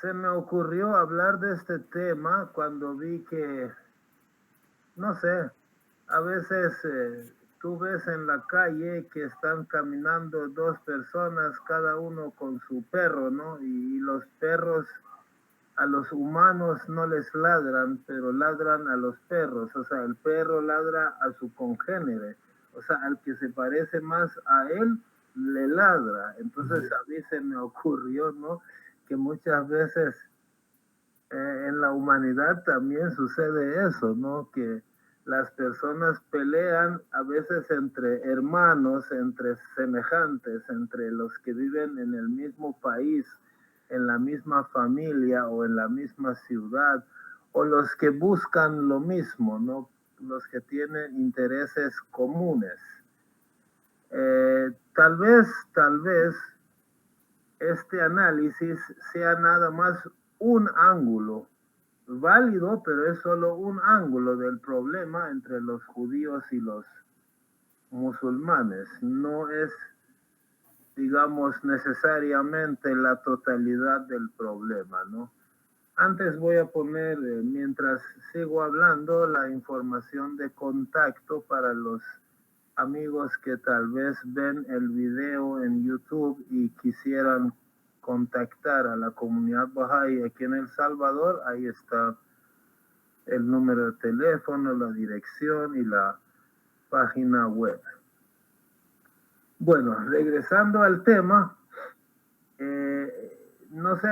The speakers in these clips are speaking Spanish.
se me ocurrió hablar de este tema cuando vi que, no sé, a veces tú ves en la calle que están caminando dos personas, cada uno con su perro, ¿no? Y los perros a los humanos no les ladran, pero ladran a los perros. O sea, el perro ladra a su congénere. O sea, al que se parece más a él, le ladra. Entonces a mí se me ocurrió, ¿no? Que muchas veces en la humanidad también sucede eso, ¿no? Que las personas pelean a veces entre hermanos, entre semejantes, entre los que viven en el mismo país, en la misma familia o en la misma ciudad, o los que buscan lo mismo, ¿no? Los que tienen intereses comunes. Tal vez este análisis sea nada más un ángulo válido, pero es solo un ángulo del problema entre los judíos y los musulmanes. No es, digamos, necesariamente la totalidad del problema, ¿no? Antes voy a poner, mientras sigo hablando, la información de contacto para los amigos que tal vez ven el video en YouTube y quisieran contactar a la comunidad Bahá'í aquí en El Salvador. Ahí está el número de teléfono, la dirección y la página web. Bueno, regresando al tema, no sé,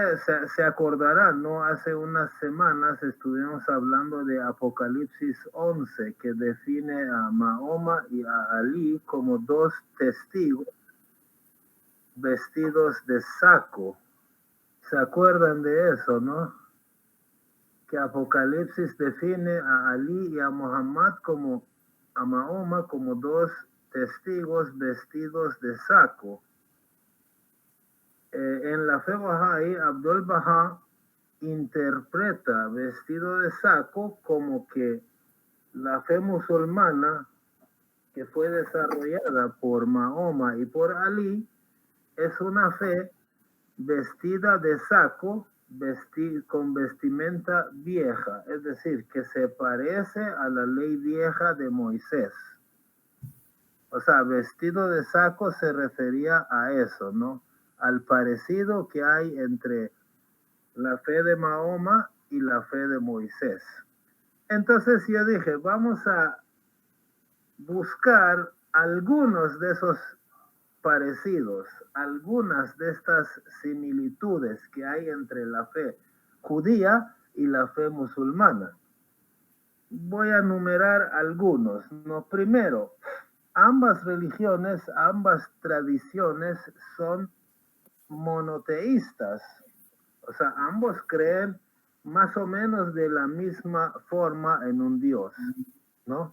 se acordarán, ¿no? Hace unas semanas estuvimos hablando de Apocalipsis 11, que define a Mahoma y a Ali como dos testigos vestidos de saco. ¿Se acuerdan de eso, no? Que Apocalipsis define a Ali y a Muhammad como a Mahoma como dos testigos vestidos de saco. En la fe Bahá'í, Abdul Bahá interpreta vestido de saco como que la fe musulmana que fue desarrollada por Mahoma y por Ali es una fe vestida de saco, con vestimenta vieja, es decir, que se parece a la ley vieja de Moisés. O sea, vestido de saco se refería a eso, ¿no? Al parecido que hay entre la fe de Mahoma y la fe de Moisés. Entonces yo dije, vamos a buscar algunos de esos parecidos, algunas de estas similitudes que hay entre la fe judía y la fe musulmana. Voy a enumerar algunos, ¿no? Primero, ambas religiones, ambas tradiciones son monoteístas. O sea, ambos creen más o menos de la misma forma en un Dios, ¿no?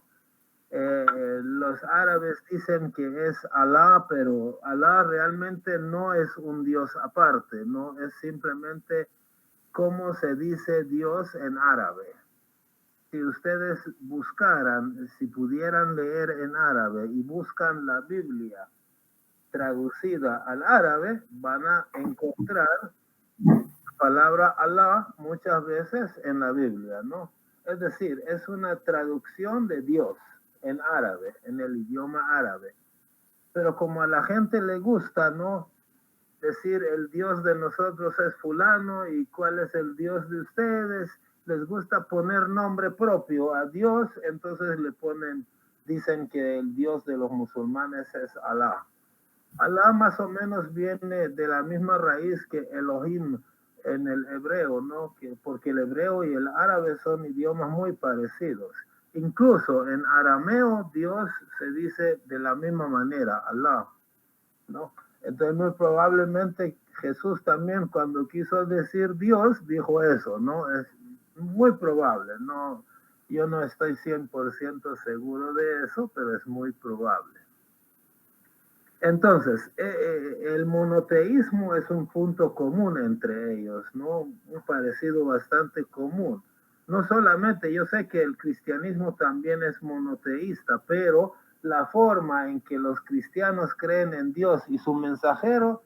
Los árabes dicen que es Alá, pero Alá realmente no es un Dios aparte, ¿no? Es simplemente cómo se dice Dios en árabe. Si ustedes buscaran, si pudieran leer en árabe y buscan la Biblia traducida al árabe, van a encontrar la palabra Alá muchas veces en la Biblia, ¿no? Es decir, es una traducción de Dios en árabe, en el idioma árabe. Pero como a la gente le gusta, ¿no? Decir el Dios de nosotros es fulano y cuál es el Dios de ustedes, les gusta poner nombre propio a Dios, entonces le ponen, dicen que el Dios de los musulmanes es Alá. Alá más o menos viene de la misma raíz que Elohim en el hebreo, ¿no? Porque el hebreo y el árabe son idiomas muy parecidos. Incluso en arameo Dios se dice de la misma manera, Alá, ¿no? Entonces muy probablemente Jesús también cuando quiso decir Dios dijo eso, ¿no? Es muy probable, ¿no? Yo no estoy 100% seguro de eso, pero es muy probable. Entonces, el monoteísmo es un punto común entre ellos, ¿no? Un parecido bastante común. No solamente, yo sé que el cristianismo también es monoteísta, pero la forma en que los cristianos creen en Dios y su mensajero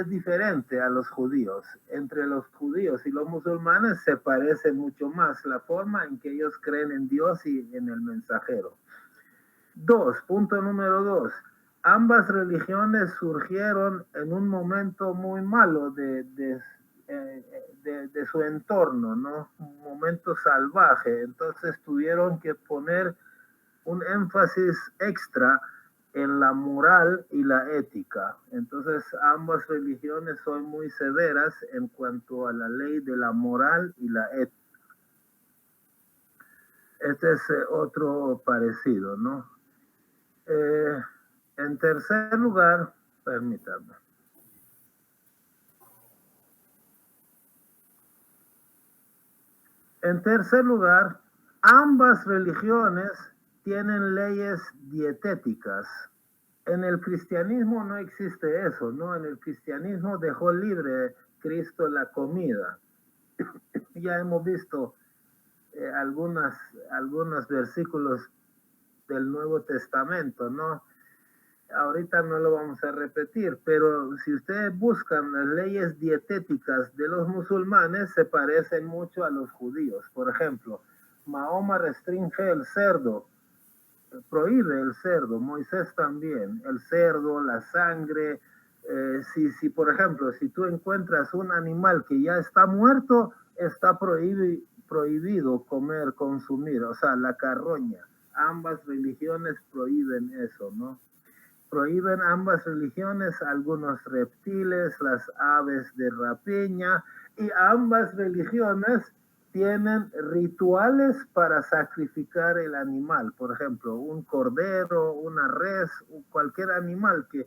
es diferente a los judíos. Entre los judíos y los musulmanes se parece mucho más la forma en que ellos creen en Dios y en el mensajero. Punto número 2. Ambas religiones surgieron en un momento muy malo de su entorno, ¿no? Un momento salvaje. Entonces tuvieron que poner un énfasis extra en la moral y la ética. Entonces ambas religiones son muy severas en cuanto a la ley de la moral y la ética. Este es otro parecido, ¿no? En tercer lugar, permítanme. En tercer lugar, ambas religiones tienen leyes dietéticas. En el cristianismo no existe eso, ¿no? En el cristianismo dejó libre Cristo la comida. Ya hemos visto algunos versículos del Nuevo Testamento, ¿no? Ahorita no lo vamos a repetir, pero si ustedes buscan las leyes dietéticas de los musulmanes, se parecen mucho a los judíos. Por ejemplo, Mahoma restringe el cerdo, prohíbe el cerdo, Moisés también, el cerdo, la sangre. Si por ejemplo, si tú encuentras un animal que ya está muerto, está prohibido comer, consumir, o sea, la carroña. Ambas religiones prohíben eso, ¿no? Prohíben ambas religiones algunos reptiles, las aves de rapiña, y ambas religiones tienen rituales para sacrificar el animal. Por ejemplo, un cordero, una res, cualquier animal que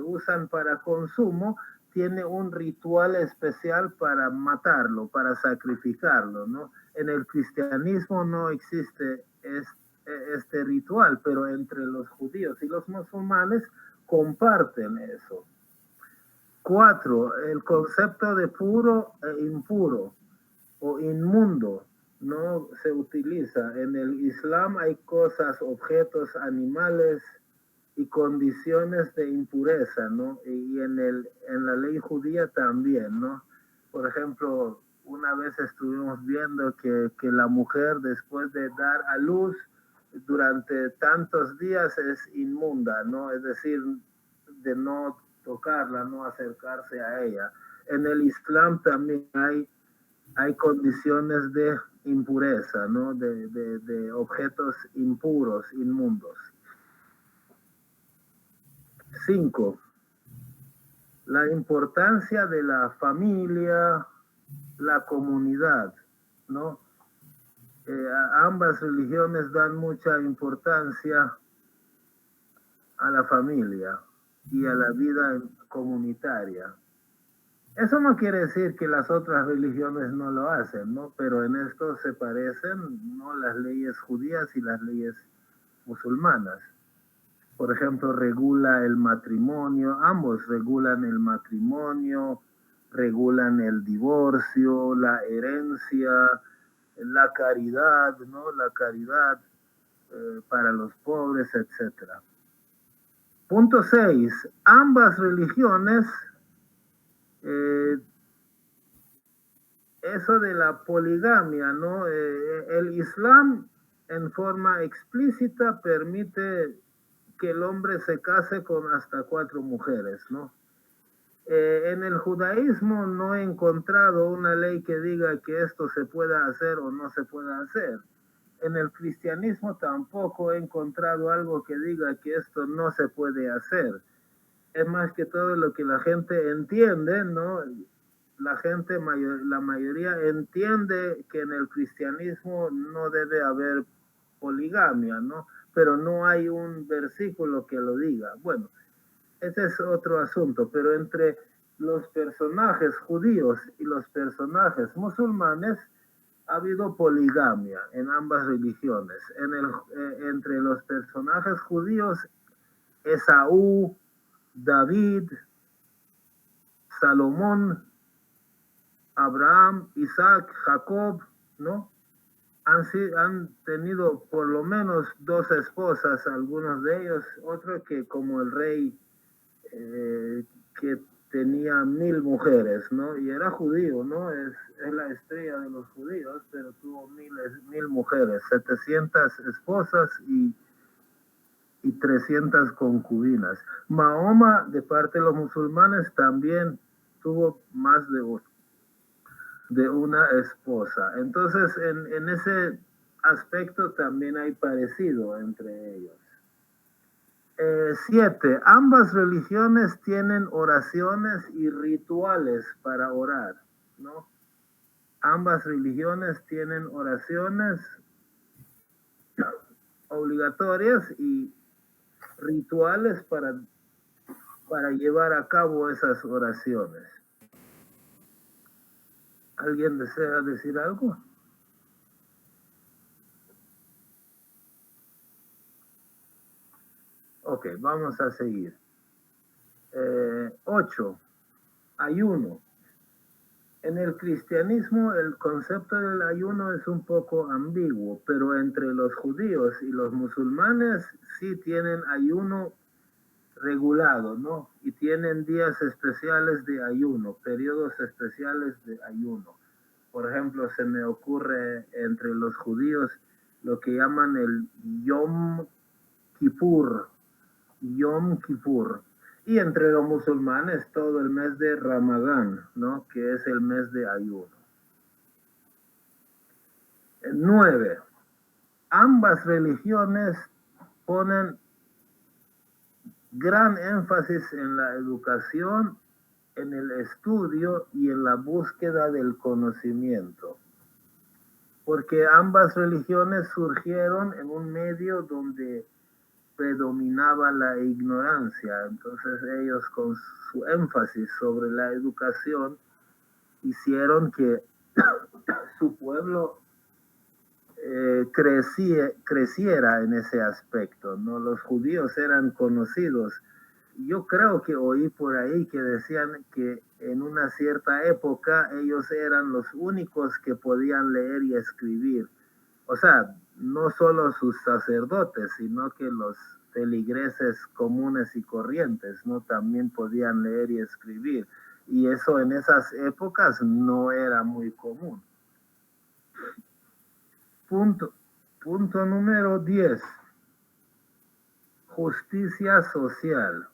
usan para consumo, tiene un ritual especial para matarlo, para sacrificarlo, ¿no? En el cristianismo no existe este ritual, pero entre los judíos y los musulmanes comparten eso. 4. El concepto de puro e impuro o inmundo no se utiliza. En el Islam hay cosas, objetos, animales y condiciones de impureza, ¿no? Y en la ley judía también, ¿no? Por ejemplo, una vez estuvimos viendo que la mujer después de dar a luz durante tantos días es inmunda, ¿no? Es decir, de no tocarla, no acercarse a ella. En el Islam también hay condiciones de impureza, ¿no? De objetos impuros, inmundos. 5. La importancia de la familia, la comunidad, ¿no? Ambas religiones dan mucha importancia a la familia y a la vida comunitaria. Eso no quiere decir que las otras religiones no lo hacen, ¿no? Pero en esto se parecen, ¿no? Las leyes judías y las leyes musulmanas. Por ejemplo, regula el matrimonio, ambos regulan el matrimonio, regulan el divorcio, la herencia, la caridad, ¿no? La caridad para los pobres, etc. Punto 6. Ambas religiones, eso de la poligamia, ¿no? El Islam en forma explícita permite que el hombre se case con hasta 4 mujeres, ¿no? En el judaísmo no he encontrado una ley que diga que esto se pueda hacer o no se pueda hacer. En el cristianismo tampoco he encontrado algo que diga que esto no se puede hacer. Es más que todo lo que la gente entiende, ¿no? La mayoría entiende que en el cristianismo no debe haber poligamia, ¿no? Pero no hay un versículo que lo diga. Bueno, ese es otro asunto, pero entre los personajes judíos y los personajes musulmanes ha habido poligamia en ambas religiones. Entre los personajes judíos, Esaú, David, Salomón, Abraham, Isaac, Jacob, ¿no? Han tenido por lo menos 2 esposas, algunos de ellos, otro que como el rey que tenía 1000 mujeres, ¿no? Y era judío, ¿no? Es la estrella de los judíos, pero tuvo 1000 mujeres, 700 esposas y 300 concubinas. Mahoma, de parte de los musulmanes, también tuvo más de una esposa. Entonces, en ese aspecto también hay parecido entre ellos. 7. Ambas religiones tienen oraciones y rituales para orar, ¿no? Ambas religiones tienen oraciones obligatorias y rituales para llevar a cabo esas oraciones. ¿Alguien desea decir algo? Ok, vamos a seguir. 8. Ayuno. En el cristianismo el concepto del ayuno es un poco ambiguo, pero entre los judíos y los musulmanes sí tienen ayuno regulado, ¿no? Y tienen días especiales de ayuno, periodos especiales de ayuno. Por ejemplo, se me ocurre entre los judíos lo que llaman el Yom Kippur, y entre los musulmanes todo el mes de Ramadán, ¿no? Que es el mes de ayuno. 9. Ambas religiones ponen gran énfasis en la educación, en el estudio y en la búsqueda del conocimiento, porque ambas religiones surgieron en un medio donde predominaba la ignorancia. Entonces ellos, con su énfasis sobre la educación, hicieron que su pueblo creciera en ese aspecto, ¿no? Los judíos eran conocidos. Yo creo que oí por ahí que decían que en una cierta época ellos eran los únicos que podían leer y escribir. O sea, no solo sus sacerdotes, sino que los feligreses comunes y corrientes, ¿no? También podían leer y escribir. Y eso en esas épocas no era muy común. Punto número 10. Justicia social.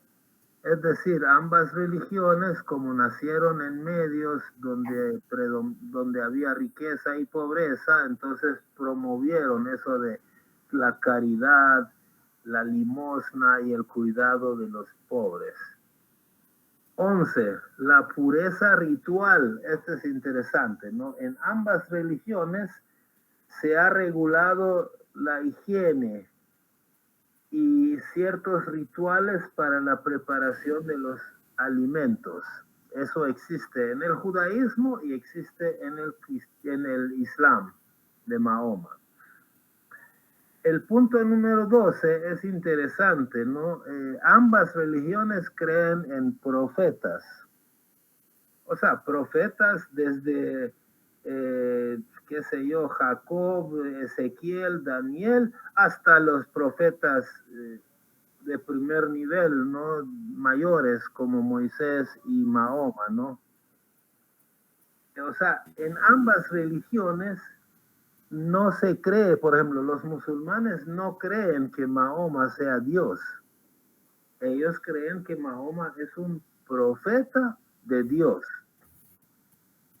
Es decir, ambas religiones, como nacieron en medios donde había riqueza y pobreza, entonces promovieron eso de la caridad, la limosna y el cuidado de los pobres. 11. La pureza ritual. Esto es interesante, ¿no? En ambas religiones se ha regulado la higiene y ciertos rituales para la preparación de los alimentos. Eso existe en el judaísmo y existe en el Islam de Mahoma. El punto número 12 es interesante, ¿no? Ambas religiones creen en profetas. O sea, profetas desde, qué sé yo, Jacob, Ezequiel, Daniel, hasta los profetas de primer nivel, ¿no? Mayores como Moisés y Mahoma, ¿no? O sea, en ambas religiones no se cree, por ejemplo, los musulmanes no creen que Mahoma sea Dios. Ellos creen que Mahoma es un profeta de Dios.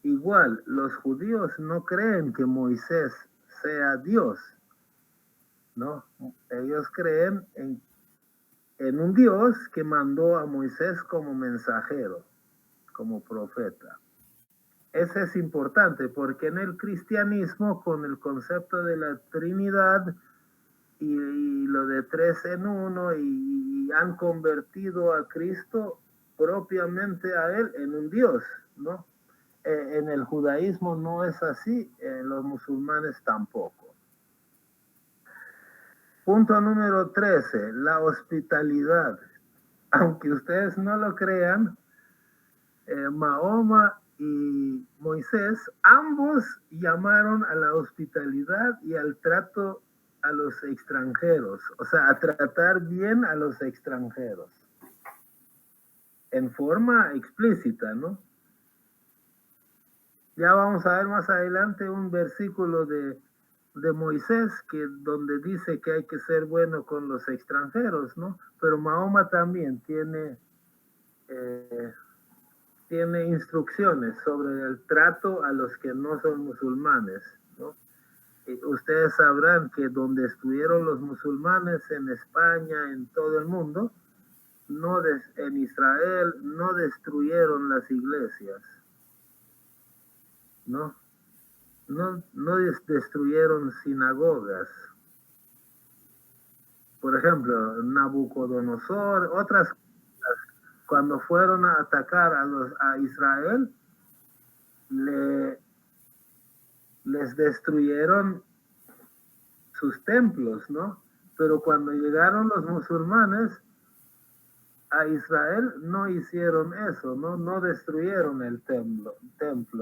Igual, los judíos no creen que Moisés sea Dios, ¿no? Ellos creen en un Dios que mandó a Moisés como mensajero, como profeta. Ese es importante porque en el cristianismo, con el concepto de la Trinidad y lo de 3 en 1, y han convertido a Cristo propiamente a él en un Dios, ¿no? En el judaísmo no es así, en los musulmanes tampoco. Punto número 13, la hospitalidad. Aunque ustedes no lo crean, Mahoma y Moisés, ambos llamaron a la hospitalidad y al trato a los extranjeros, o sea, a tratar bien a los extranjeros. en forma explícita, ¿no? Ya vamos a ver más adelante un versículo de Moisés donde dice que hay que ser bueno con los extranjeros, ¿no? Pero Mahoma también tiene instrucciones sobre el trato a los que no son musulmanes, ¿no? Y ustedes sabrán que donde estuvieron los musulmanes en España, en todo el mundo, en Israel, no destruyeron las iglesias, ¿no? No destruyeron sinagogas. Por ejemplo, Nabucodonosor, otras cosas, cuando fueron a atacar a Israel, les destruyeron sus templos, ¿no? Pero cuando llegaron los musulmanes a Israel, no hicieron eso, no destruyeron el templo,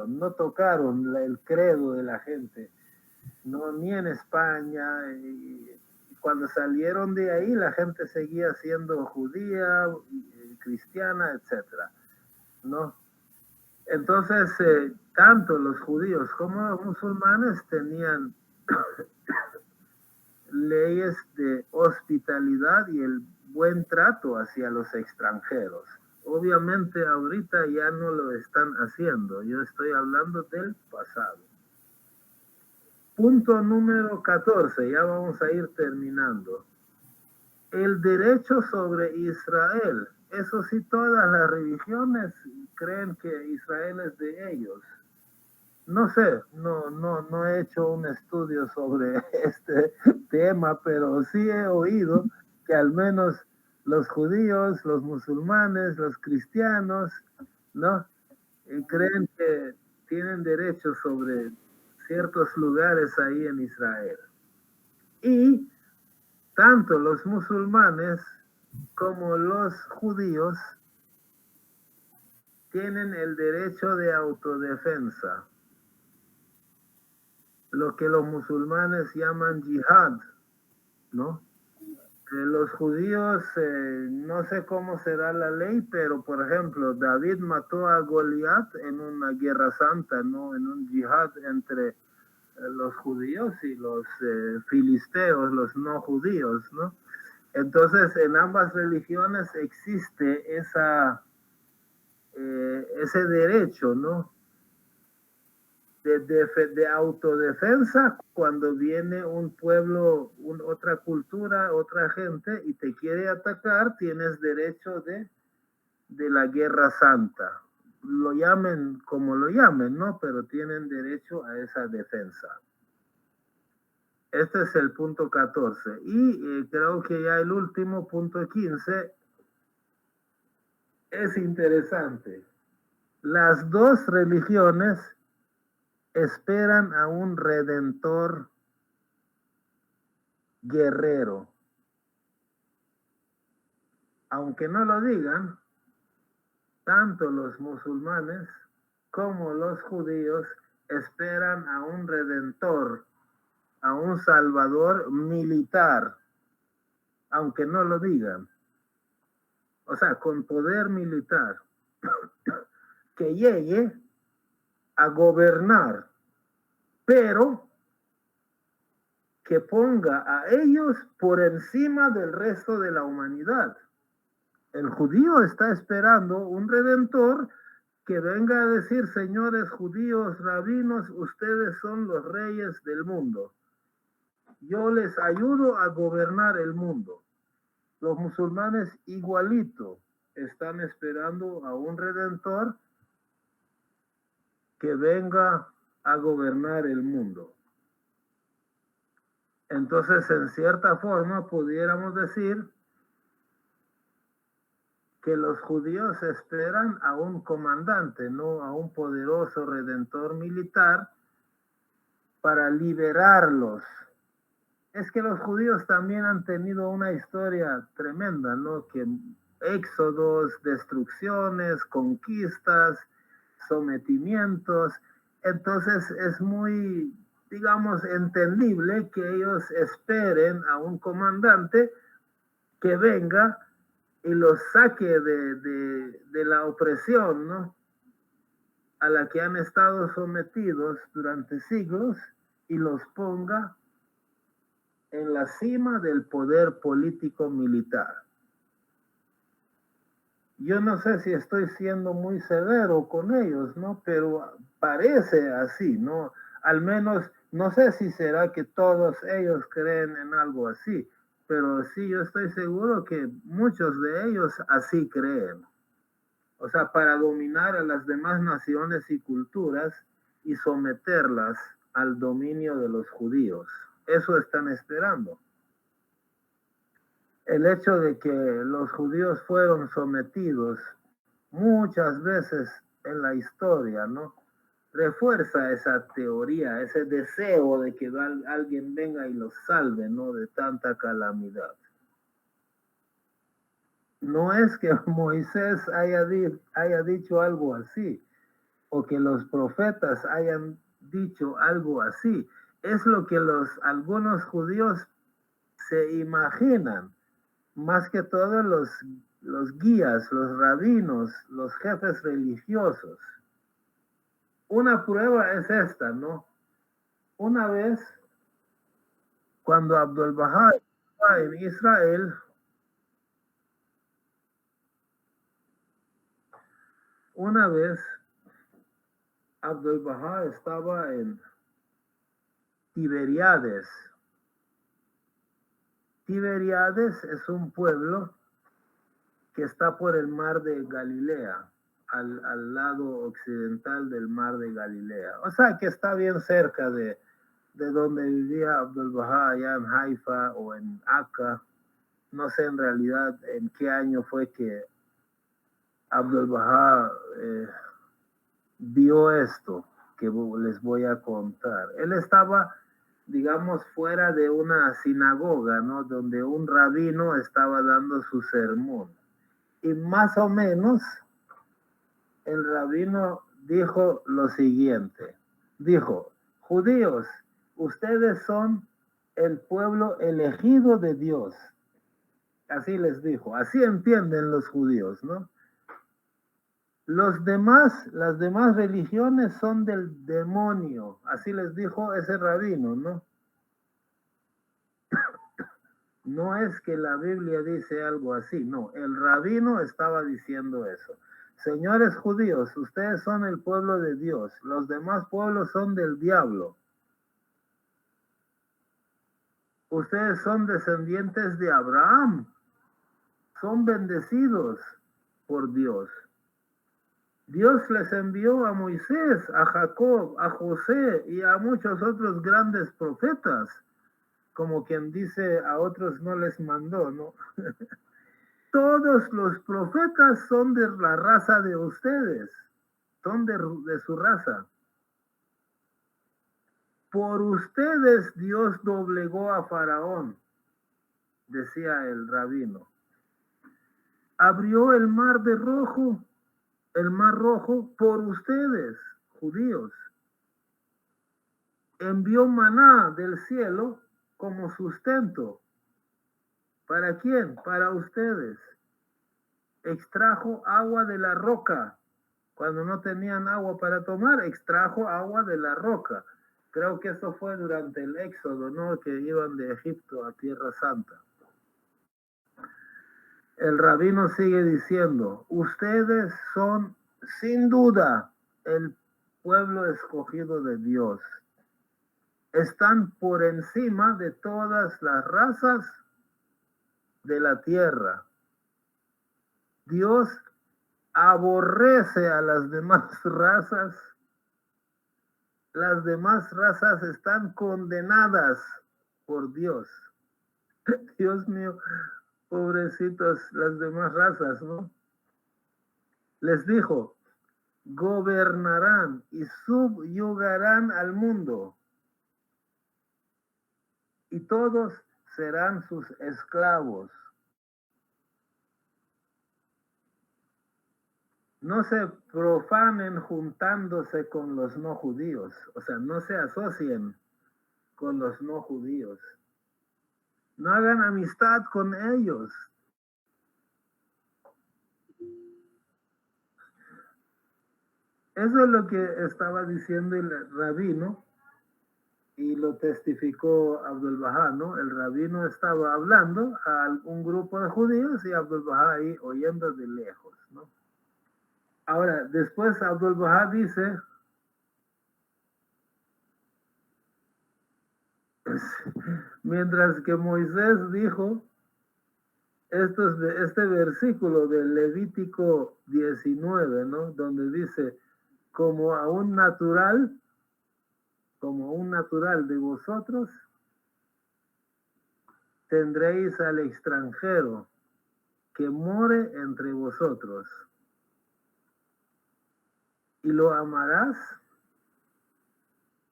no tocaron el credo de la gente, no, ni en España. Y cuando salieron de ahí, la gente seguía siendo judía, cristiana, etcétera, ¿no? Entonces, tanto los judíos como los musulmanes tenían leyes de hospitalidad y el buen trato hacia los extranjeros. Obviamente ahorita ya no lo están haciendo, yo estoy hablando del pasado. Punto número 14, ya vamos a ir terminando. El derecho sobre Israel. Eso sí, todas las religiones creen que Israel es de ellos. No sé, no he hecho un estudio sobre este tema, pero sí he oído que al menos los judíos, los musulmanes, los cristianos, ¿no? Creen que tienen derecho sobre ciertos lugares ahí en Israel. Y tanto los musulmanes como los judíos tienen el derecho de autodefensa, lo que los musulmanes llaman yihad, ¿no? Los judíos, no sé cómo será la ley, pero por ejemplo, David mató a Goliat en una guerra santa, ¿no? En un yihad entre los judíos y los filisteos, los no judíos, ¿no? Entonces, en ambas religiones existe ese derecho, ¿no? De autodefensa cuando viene un pueblo, otra cultura, otra gente y te quiere atacar, tienes derecho de la guerra santa. Lo llamen como lo llamen, ¿no? Pero tienen derecho a esa defensa. Este es el punto 14. Y creo que ya el último, punto 15, es interesante. Las dos religiones esperan a un redentor guerrero. Aunque no lo digan, tanto los musulmanes como los judíos esperan a un redentor, a un salvador militar, aunque no lo digan. O sea, con poder militar, que llegue a gobernar, pero que ponga a ellos por encima del resto de la humanidad. El judío está esperando un redentor que venga a decir: señores judíos, rabinos, ustedes son los reyes del mundo. Yo les ayudo a gobernar el mundo. Los musulmanes igualito están esperando a un redentor que venga a gobernar el mundo. Entonces, en cierta forma, pudiéramos decir que los judíos esperan a un comandante, no a un poderoso redentor militar para liberarlos. Es que los judíos también han tenido una historia tremenda, ¿no? Que éxodos, destrucciones, conquistas, sometimientos. Entonces es muy, digamos, entendible que ellos esperen a un comandante que venga y los saque de la opresión, ¿no?, a la que han estado sometidos durante siglos y los ponga en la cima del poder político militar. Yo no sé si estoy siendo muy severo con ellos, ¿no? Pero parece así, ¿no? Al menos, no sé si será que todos ellos creen en algo así, pero sí, yo estoy seguro que muchos de ellos así creen. O sea, para dominar a las demás naciones y culturas y someterlas al dominio de los judíos. Eso están esperando. El hecho de que los judíos fueron sometidos muchas veces en la historia, ¿no?, refuerza esa teoría, ese deseo de que alguien venga y los salve, ¿no?, de tanta calamidad. No es que Moisés haya dicho algo así, o que los profetas hayan dicho algo así. Es lo que algunos judíos se imaginan, más que todo los guías, los rabinos, los jefes religiosos. Una prueba es esta, ¿no? Una vez, cuando Abdul Bahá estaba en Israel, una vez Abdul Bahá estaba en Tiberíades. Tiberíades es un pueblo que está por el mar de Galilea, al lado occidental del mar de Galilea. O sea, que está bien cerca de donde vivía Abdul Bahá, allá en Haifa o en Akka. No sé en realidad en qué año fue que Abdul Bahá vio esto que les voy a contar. Él estaba, digamos, fuera de una sinagoga, ¿no?, donde un rabino estaba dando su sermón. Y más o menos el rabino dijo lo siguiente. Dijo: judíos, ustedes son el pueblo elegido de Dios. Así les dijo. Así entienden los judíos, ¿no? Las demás religiones son del demonio. Así les dijo ese rabino, ¿no? No es que la Biblia dice algo así, no. El rabino estaba diciendo eso. Señores judíos, ustedes son el pueblo de Dios. Los demás pueblos son del diablo. Ustedes son descendientes de Abraham. Son bendecidos por Dios. Dios les envió a Moisés, a Jacob, a José y a muchos otros grandes profetas. Como quien dice, a otros no les mandó, ¿no? Todos los profetas son de la raza de ustedes, son de su raza. Por ustedes Dios doblegó a Faraón, decía el rabino. Abrió el mar rojo por ustedes, judíos. Envió maná del cielo como sustento. ¿Para quién? Para ustedes. Extrajo agua de la roca. Cuando no tenían agua para tomar, extrajo agua de la roca. Creo que eso fue durante el éxodo, ¿no?, que iban de Egipto a Tierra Santa. El rabino sigue diciendo: ustedes son sin duda el pueblo escogido de Dios. Están por encima de todas las razas de la tierra. Dios aborrece a las demás razas. Las demás razas están condenadas por Dios. Dios mío, pobrecitos las demás razas, ¿no? Les dijo: gobernarán y subyugarán al mundo, y todos serán sus esclavos. No se profanen juntándose con los no judíos, o sea, no se asocien con los no judíos. No hagan amistad con ellos. Eso es lo que estaba diciendo el rabino y lo testificó Abdul Bahá, ¿no? El rabino estaba hablando a un grupo de judíos y Abdul Bahá ahí oyendo de lejos, ¿no? Ahora, después Abdul Bahá dice, mientras que Moisés dijo, este versículo del Levítico 19, ¿no? Donde dice, como a un natural de vosotros, tendréis al extranjero que more entre vosotros, y lo amarás a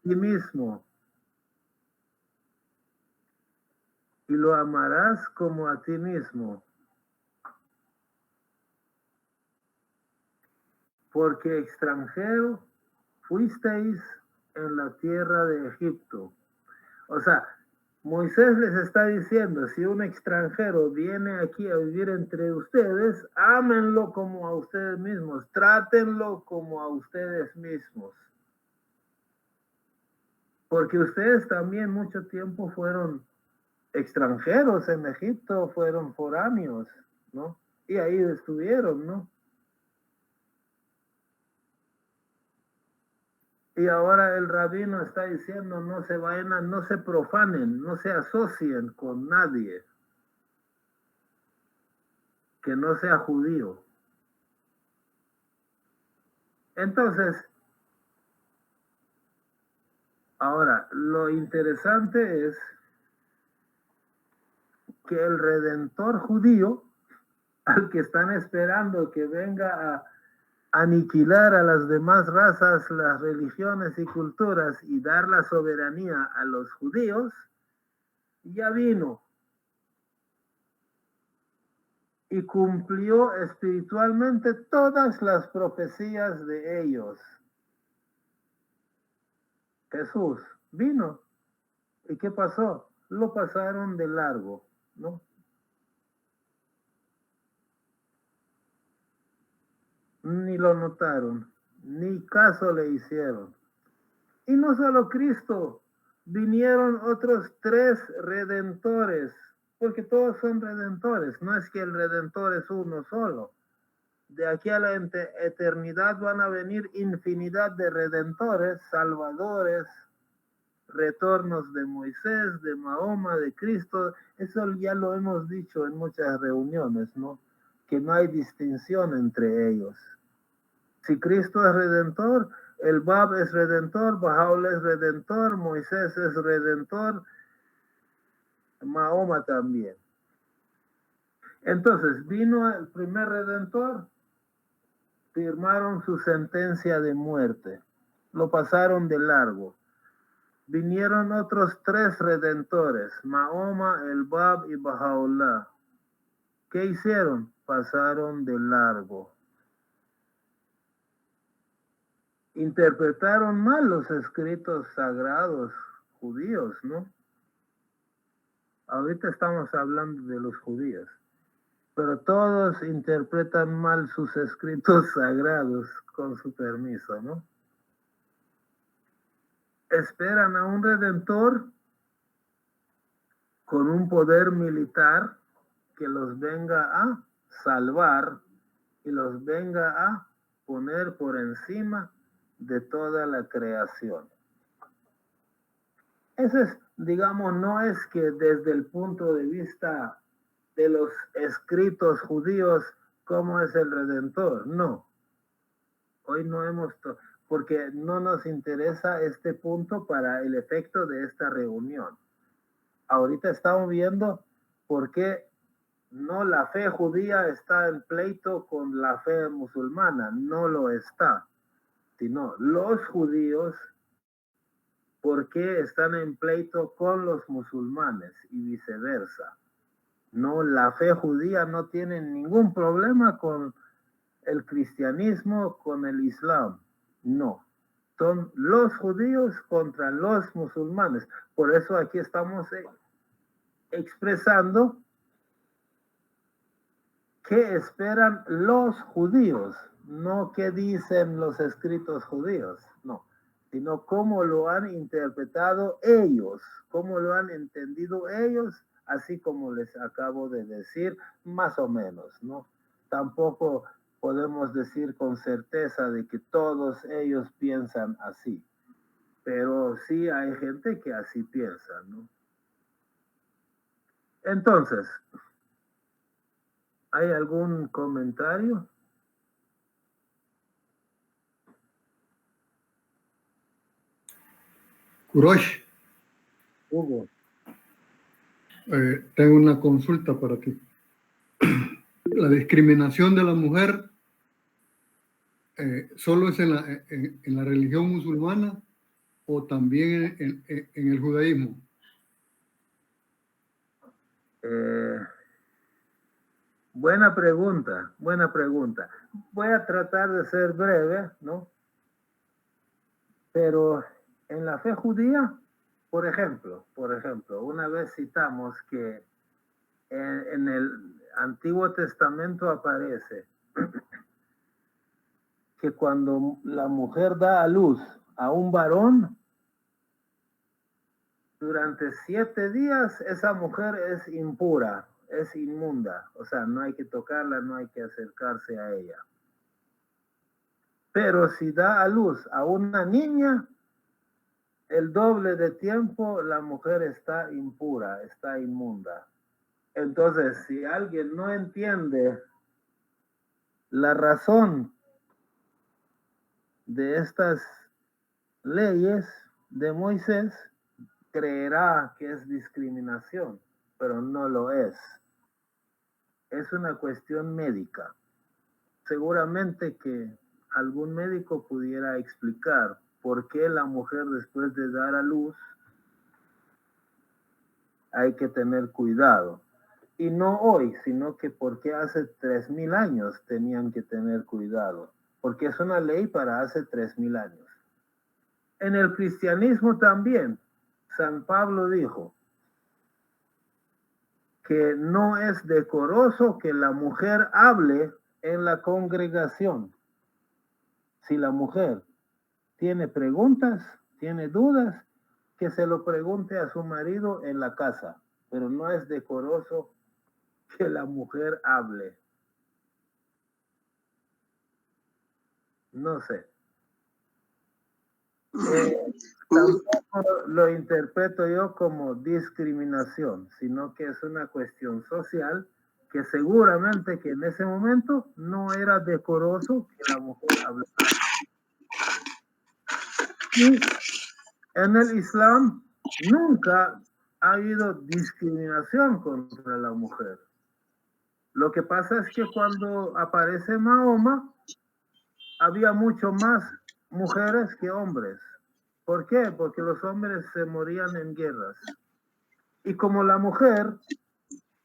ti mismo, y lo amarás como a ti mismo, porque extranjero fuisteis en la tierra de Egipto. O sea, Moisés les está diciendo, si un extranjero viene aquí a vivir entre ustedes, ámenlo como a ustedes mismos, trátenlo como a ustedes mismos. Porque ustedes también mucho tiempo fueron extranjeros en Egipto, fueron foráneos, ¿no? Y ahí estuvieron, ¿no? Y ahora el rabino está diciendo, no se vayan, no se profanen, no se asocien con nadie que no sea judío. Entonces, ahora, lo interesante es que el redentor judío, al que están esperando que venga a aniquilar a las demás razas, las religiones y culturas y dar la soberanía a los judíos, ya vino y cumplió espiritualmente todas las profecías de ellos. Jesús vino. ¿Y qué pasó? Lo pasaron de largo, ¿no? Ni lo notaron, ni caso le hicieron. Y no solo Cristo, vinieron otros 3 redentores, porque todos son redentores, no es que el redentor es uno solo. De aquí a la eternidad van a venir infinidad de redentores, salvadores, retornos de Moisés, de Mahoma, de Cristo. Eso ya lo hemos dicho en muchas reuniones, ¿no? Que no hay distinción entre ellos. Si Cristo es redentor, el Bab es redentor, Bahá'u'lláh es redentor, Moisés es redentor, Mahoma también. Entonces, vino el primer redentor, firmaron su sentencia de muerte, lo pasaron de largo. Vinieron otros 3 redentores, Mahoma, el Bab y Bahá'u'lláh. ¿Qué hicieron? Pasaron de largo. Interpretaron mal los escritos sagrados judíos, ¿no? Ahorita estamos hablando de los judíos, pero todos interpretan mal sus escritos sagrados, con su permiso, ¿no? Esperan a un redentor con un poder militar que los venga a salvar y los venga a poner por encima de toda la creación. Eso es, digamos, no es que desde el punto de vista de los escritos judíos, cómo es el Redentor, no. Hoy no hemos, porque no nos interesa este punto para el efecto de esta reunión. Ahorita estamos viendo por qué no la fe judía está en pleito con la fe musulmana, no lo está, sino los judíos por qué están en pleito con los musulmanes y viceversa. No, la fe judía no tiene ningún problema con el cristianismo, con el islam, no. Son los judíos contra los musulmanes. Por eso aquí estamos expresando qué esperan los judíos, no qué dicen los escritos judíos, no, sino cómo lo han interpretado ellos, cómo lo han entendido ellos, así como les acabo de decir, más o menos, ¿no? Tampoco podemos decir con certeza de que todos ellos piensan así, pero sí hay gente que así piensa, ¿no? Entonces, ¿hay algún comentario? Kurosh, Hugo. tengo una consulta para ti. La discriminación de la mujer solo es en la religión musulmana o también en el judaísmo. Buena pregunta, buena pregunta. Voy a tratar de ser breve, ¿no? Pero en la fe judía, por ejemplo, una vez citamos que en el Antiguo Testamento aparece que cuando la mujer da a luz a un varón, durante 7 días esa mujer es impura, es inmunda, o sea, no hay que tocarla, no hay que acercarse a ella. Pero si da a luz a una niña, el doble de tiempo la mujer está impura, está inmunda. Entonces, si alguien no entiende la razón de estas leyes de Moisés, creerá que es discriminación, pero no lo es. Es una cuestión médica. Seguramente que algún médico pudiera explicar por qué la mujer después de dar a luz hay que tener cuidado. Y no hoy, sino que porque hace 3000 años tenían que tener cuidado, porque es una ley para hace 3000 años. En el cristianismo también, San Pablo dijo que no es decoroso que la mujer hable en la congregación. Si la mujer tiene preguntas, tiene dudas, que se lo pregunte a su marido en la casa, pero no es decoroso que la mujer hable. No sé. Tampoco lo interpreto yo como discriminación, sino que es una cuestión social que seguramente que en ese momento no era decoroso que la mujer hablara. Y en el Islam nunca ha habido discriminación contra la mujer. Lo que pasa es que cuando aparece Mahoma, había mucho más mujeres que hombres. ¿Por qué? Porque los hombres se morían en guerras. Y como la mujer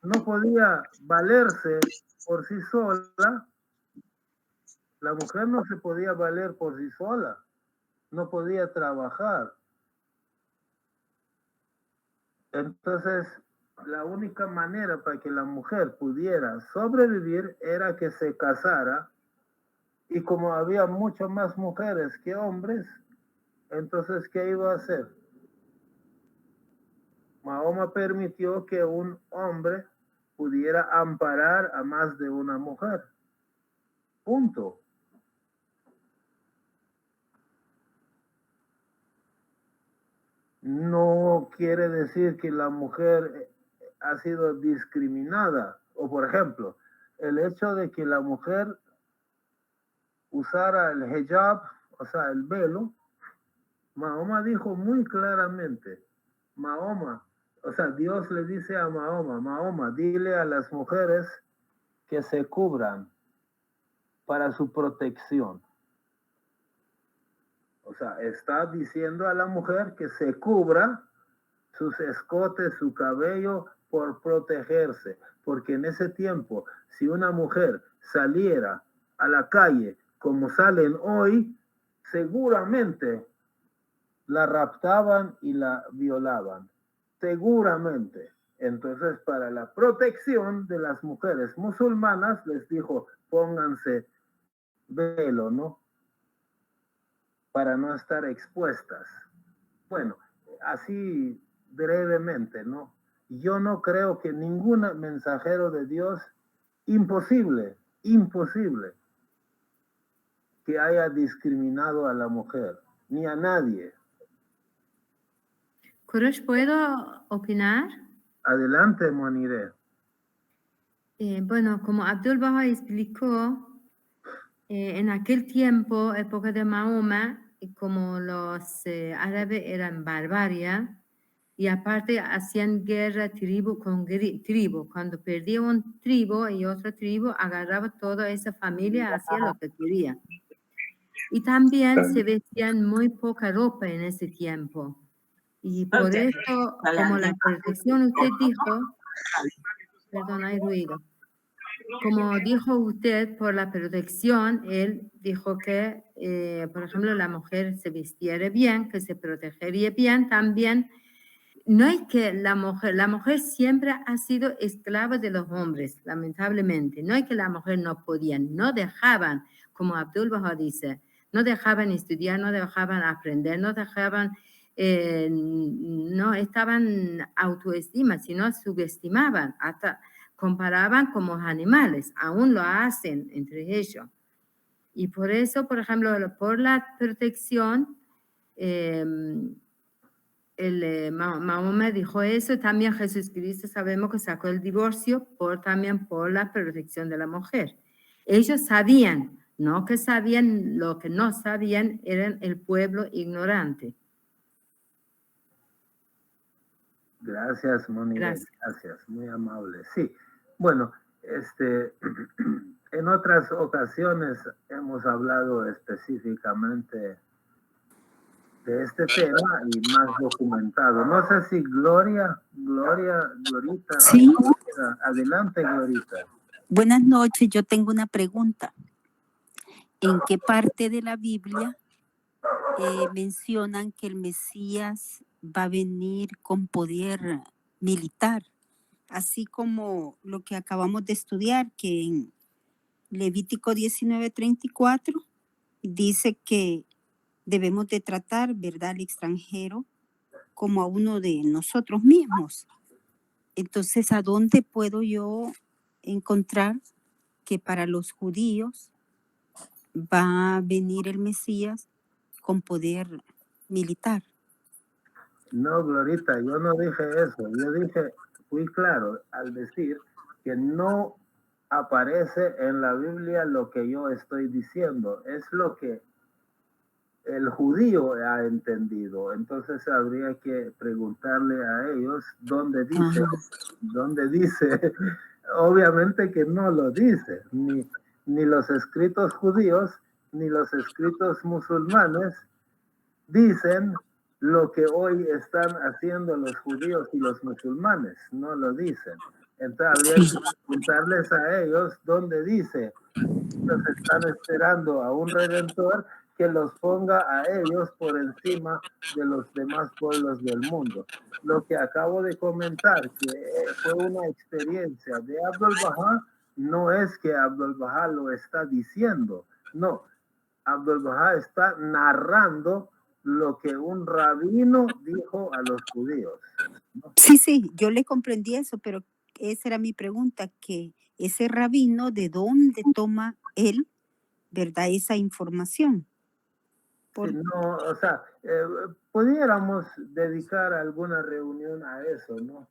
no podía valerse por sí sola, la mujer no se podía valer por sí sola, no podía trabajar. Entonces, la única manera para que la mujer pudiera sobrevivir era que se casara, y como había mucho más mujeres que hombres, entonces, ¿qué iba a hacer? Mahoma permitió que un hombre pudiera amparar a más de una mujer. Punto. No quiere decir que la mujer ha sido discriminada. O por ejemplo, el hecho de que la mujer usara el hijab, o sea, el velo, Mahoma dijo muy claramente, Mahoma, o sea, Dios le dice a Mahoma, Mahoma, dile a las mujeres que se cubran para su protección. O sea, está diciendo a la mujer que se cubra sus escotes, su cabello, por protegerse. Porque en ese tiempo, si una mujer saliera a la calle como salen hoy, seguramente la raptaban y la violaban. Seguramente. Entonces, para la protección de las mujeres musulmanas, les dijo, pónganse velo, ¿no? Para no estar expuestas. Bueno, así brevemente, ¿no? Yo no creo que ningún mensajero de Dios, imposible que haya discriminado a la mujer, ni a nadie. Kurosh, ¿puedo opinar? Adelante, Moniré. Bueno, como Abdul Baha explicó, en aquel tiempo, época de Mahoma, como los árabes eran barbarie, y aparte hacían guerra tribu con tribu. Cuando perdía un tribu y otra tribu, agarraba toda esa familia, hacía lo que quería. Y también se vestían muy poca ropa en ese tiempo. Y por eso, como la protección, usted dijo, perdón, hay ruido. Como dijo usted, por la protección, él dijo que, por ejemplo, la mujer se vistiera bien, que se protegería bien también. No es que la mujer siempre ha sido esclava de los hombres, lamentablemente. No es que la mujer no podían, no dejaban, como Abdul Baha dice, no dejaban estudiar, no dejaban aprender, no dejaban, no estaban autoestima, sino subestimaban, hasta comparaban como animales, aún lo hacen entre ellos. Y por eso, por ejemplo, por la protección, Mahoma dijo eso. También Jesucristo sabemos que sacó el divorcio también por la protección de la mujer. Ellos sabían, no que sabían, lo que no sabían eran el pueblo ignorante. Gracias, Moni. Gracias, muy amable. Sí, bueno, en otras ocasiones hemos hablado específicamente de este tema y más documentado. No sé si Glorita. Sí. Adelante, Glorita. Buenas noches, yo tengo una pregunta. ¿En qué parte de la Biblia mencionan que el Mesías va a venir con poder militar? Así como lo que acabamos de estudiar, que en Levítico 19:34 dice que debemos de tratar, ¿verdad?, al extranjero como a uno de nosotros mismos. Entonces, ¿a dónde puedo yo encontrar que para los judíos va a venir el Mesías con poder militar? No, Glorita, yo no dije eso. Yo dije, fui claro al decir que no aparece en la Biblia lo que yo estoy diciendo. Es lo que el judío ha entendido. Entonces habría que preguntarle a ellos dónde dice. Obviamente que no lo dice, ni los escritos judíos ni los escritos musulmanes dicen lo que hoy están haciendo los judíos y los musulmanes, no lo dicen. Entonces habría que preguntarles a ellos dónde dice. Ellos están esperando a un redentor que los ponga a ellos por encima de los demás pueblos del mundo. Lo que acabo de comentar, que fue una experiencia de Abdul Baha, no es que Abdul Baha lo está diciendo, no. Abdul Baha está narrando lo que un rabino dijo a los judíos, ¿no? Sí, yo le comprendí eso, pero esa era mi pregunta, que ese rabino, ¿de dónde toma él, verdad, esa información? No, o sea, pudiéramos dedicar alguna reunión a eso, ¿no?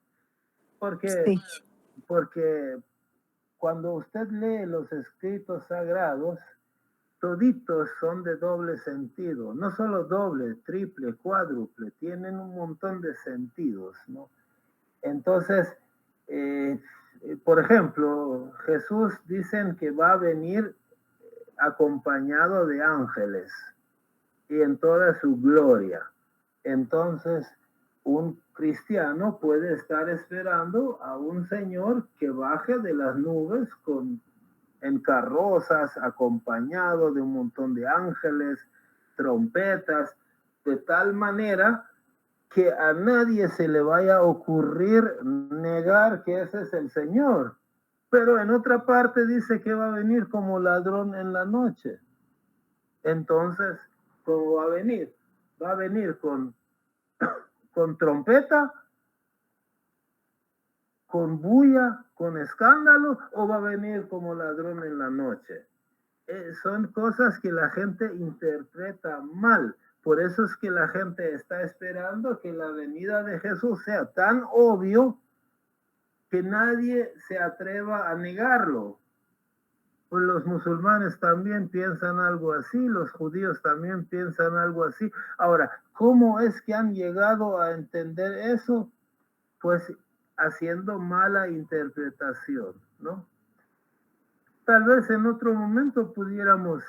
Porque cuando usted lee los escritos sagrados, toditos son de doble sentido, no solo doble, triple, cuádruple, tienen un montón de sentidos, ¿no? Entonces, por ejemplo, Jesús dicen que va a venir acompañado de ángeles y en toda su gloria. Entonces, un cristiano puede estar esperando a un Señor que baje de las nubes en carrozas, acompañado de un montón de ángeles, trompetas, de tal manera que a nadie se le vaya a ocurrir negar que ese es el Señor. Pero en otra parte dice que va a venir como ladrón en la noche. Entonces, ¿cómo va a venir? ¿Va a venir con trompeta, con bulla, con escándalo, o va a venir como ladrón en la noche? Son cosas que la gente interpreta mal. Por eso es que la gente está esperando que la venida de Jesús sea tan obvio que nadie se atreva a negarlo. Pues los musulmanes también piensan algo así, los judíos también piensan algo así. Ahora, ¿cómo es que han llegado a entender eso? Pues haciendo mala interpretación, ¿no? Tal vez en otro momento pudiéramos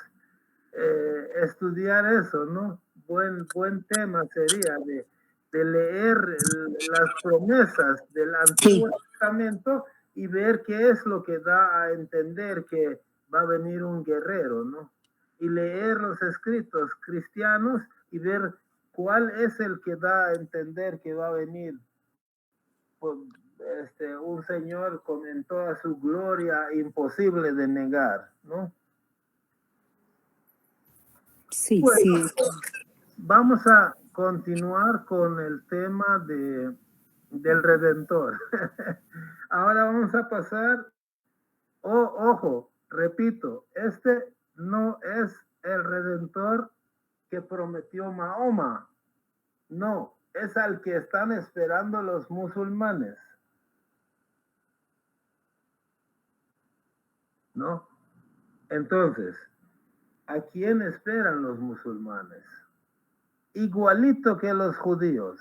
estudiar eso, ¿no? Buen tema sería de leer las promesas del Antiguo Testamento y ver qué es lo que da a entender que va a venir un guerrero, ¿no? Y leer los escritos cristianos y ver cuál es el que da a entender que va a venir pues, un Señor con toda su gloria imposible de negar, ¿no? Sí, Pues, sí. vamos a continuar con el tema del Redentor. Ahora vamos a pasar, ojo, repito, este no es el Redentor que prometió Mahoma. No, es al que están esperando los musulmanes. ¿No? Entonces, ¿a quién esperan los musulmanes? Igualito que los judíos.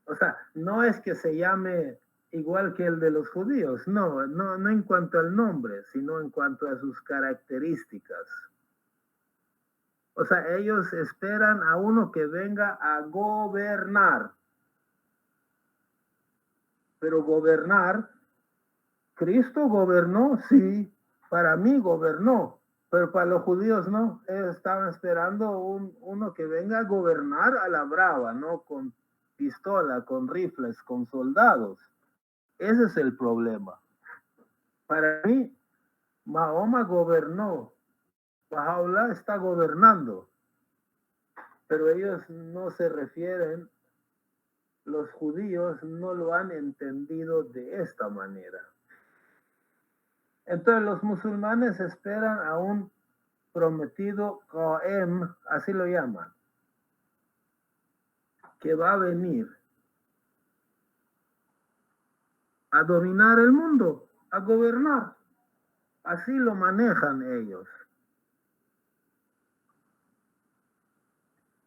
O sea, no es que se llame igual que el de los judíos, no en cuanto al nombre, sino en cuanto a sus características. O sea, ellos esperan a uno que venga a gobernar. Pero gobernar, Cristo gobernó, sí, para mí gobernó, pero para los judíos no. Ellos estaban esperando uno que venga a gobernar a la brava, no con pistola, con rifles, con soldados. Ese es el problema. Para mí, Mahoma gobernó, Bahá'u'lláh está gobernando, pero ellos no se refieren, los judíos no lo han entendido de esta manera. Entonces los musulmanes esperan a un prometido Qaem, así lo llaman, que va a venir a dominar el mundo, a gobernar. Así lo manejan ellos.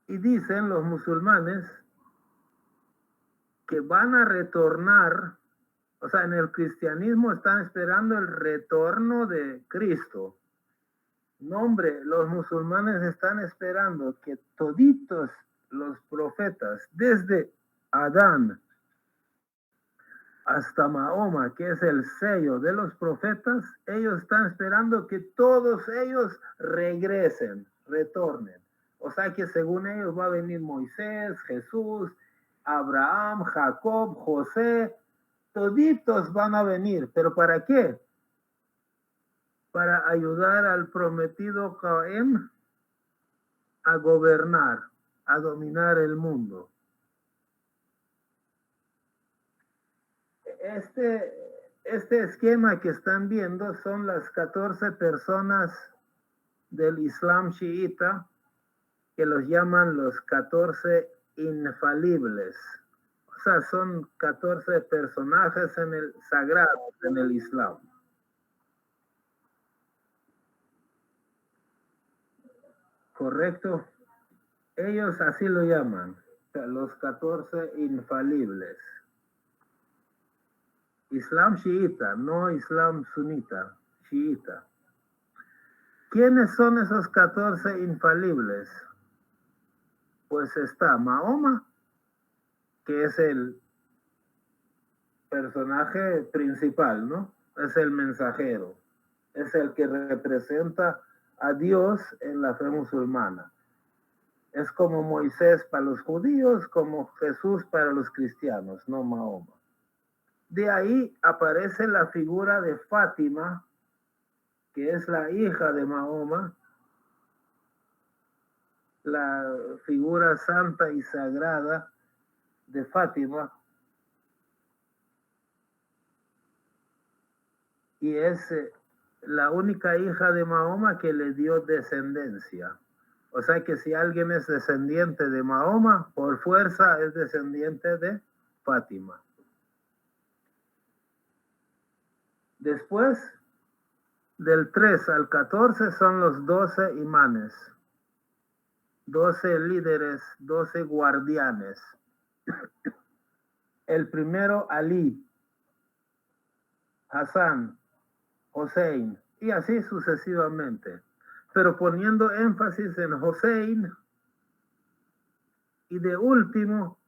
Y dicen los musulmanes que van a retornar, o sea, en el cristianismo están esperando el retorno de Cristo. No, hombre, los musulmanes están esperando que toditos los profetas, desde Adán hasta Mahoma, que es el sello de los profetas, ellos están esperando que todos ellos regresen, retornen. O sea que según ellos va a venir Moisés, Jesús, Abraham, Jacob, José, toditos van a venir. ¿Pero para qué? Para ayudar al prometido Qaem a gobernar, a dominar el mundo. Este esquema que están viendo son las 14 personas del Islam chiita, que los llaman los 14 infalibles. O sea, son 14 personajes en el sagrado, en el Islam. ¿Correcto? Ellos así lo llaman, los 14 infalibles. Islam chiita, no Islam sunita, chiita. ¿Quiénes son esos 14 infalibles? Pues está Mahoma, que es el personaje principal, ¿no? Es el mensajero, es el que representa a Dios en la fe musulmana. Es como Moisés para los judíos, como Jesús para los cristianos, no Mahoma. De ahí aparece la figura de Fátima, que es la hija de Mahoma, la figura santa y sagrada de Fátima, y es la única hija de Mahoma que le dio descendencia. O sea que si alguien es descendiente de Mahoma, por fuerza es descendiente de Fátima. Después, del 3 al 14 son los 12 imanes, 12 líderes, 12 guardianes. El primero, Ali, Hassan, Hossein, y así sucesivamente. Pero poniendo énfasis en Hossein y de último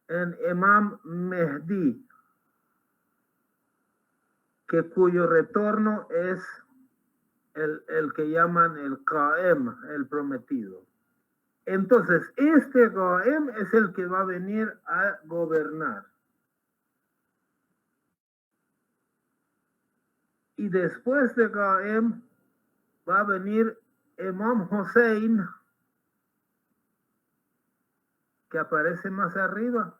en Imam Mehdi, que cuyo retorno es el que llaman el Qaem, el prometido. Entonces, este Qaem es el que va a venir a gobernar. Y después de Qaem va a venir Imam Hossein, que aparece más arriba,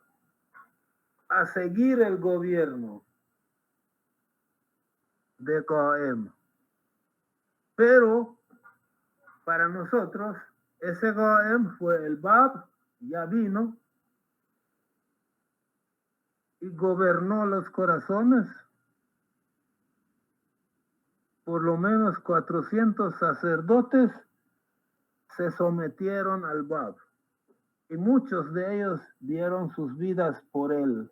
a seguir el gobierno de Qaem. Pero para nosotros ese Qaem fue el Bab, ya vino y gobernó los corazones. Por lo menos 400 sacerdotes se sometieron al Bab y muchos de ellos dieron sus vidas por él.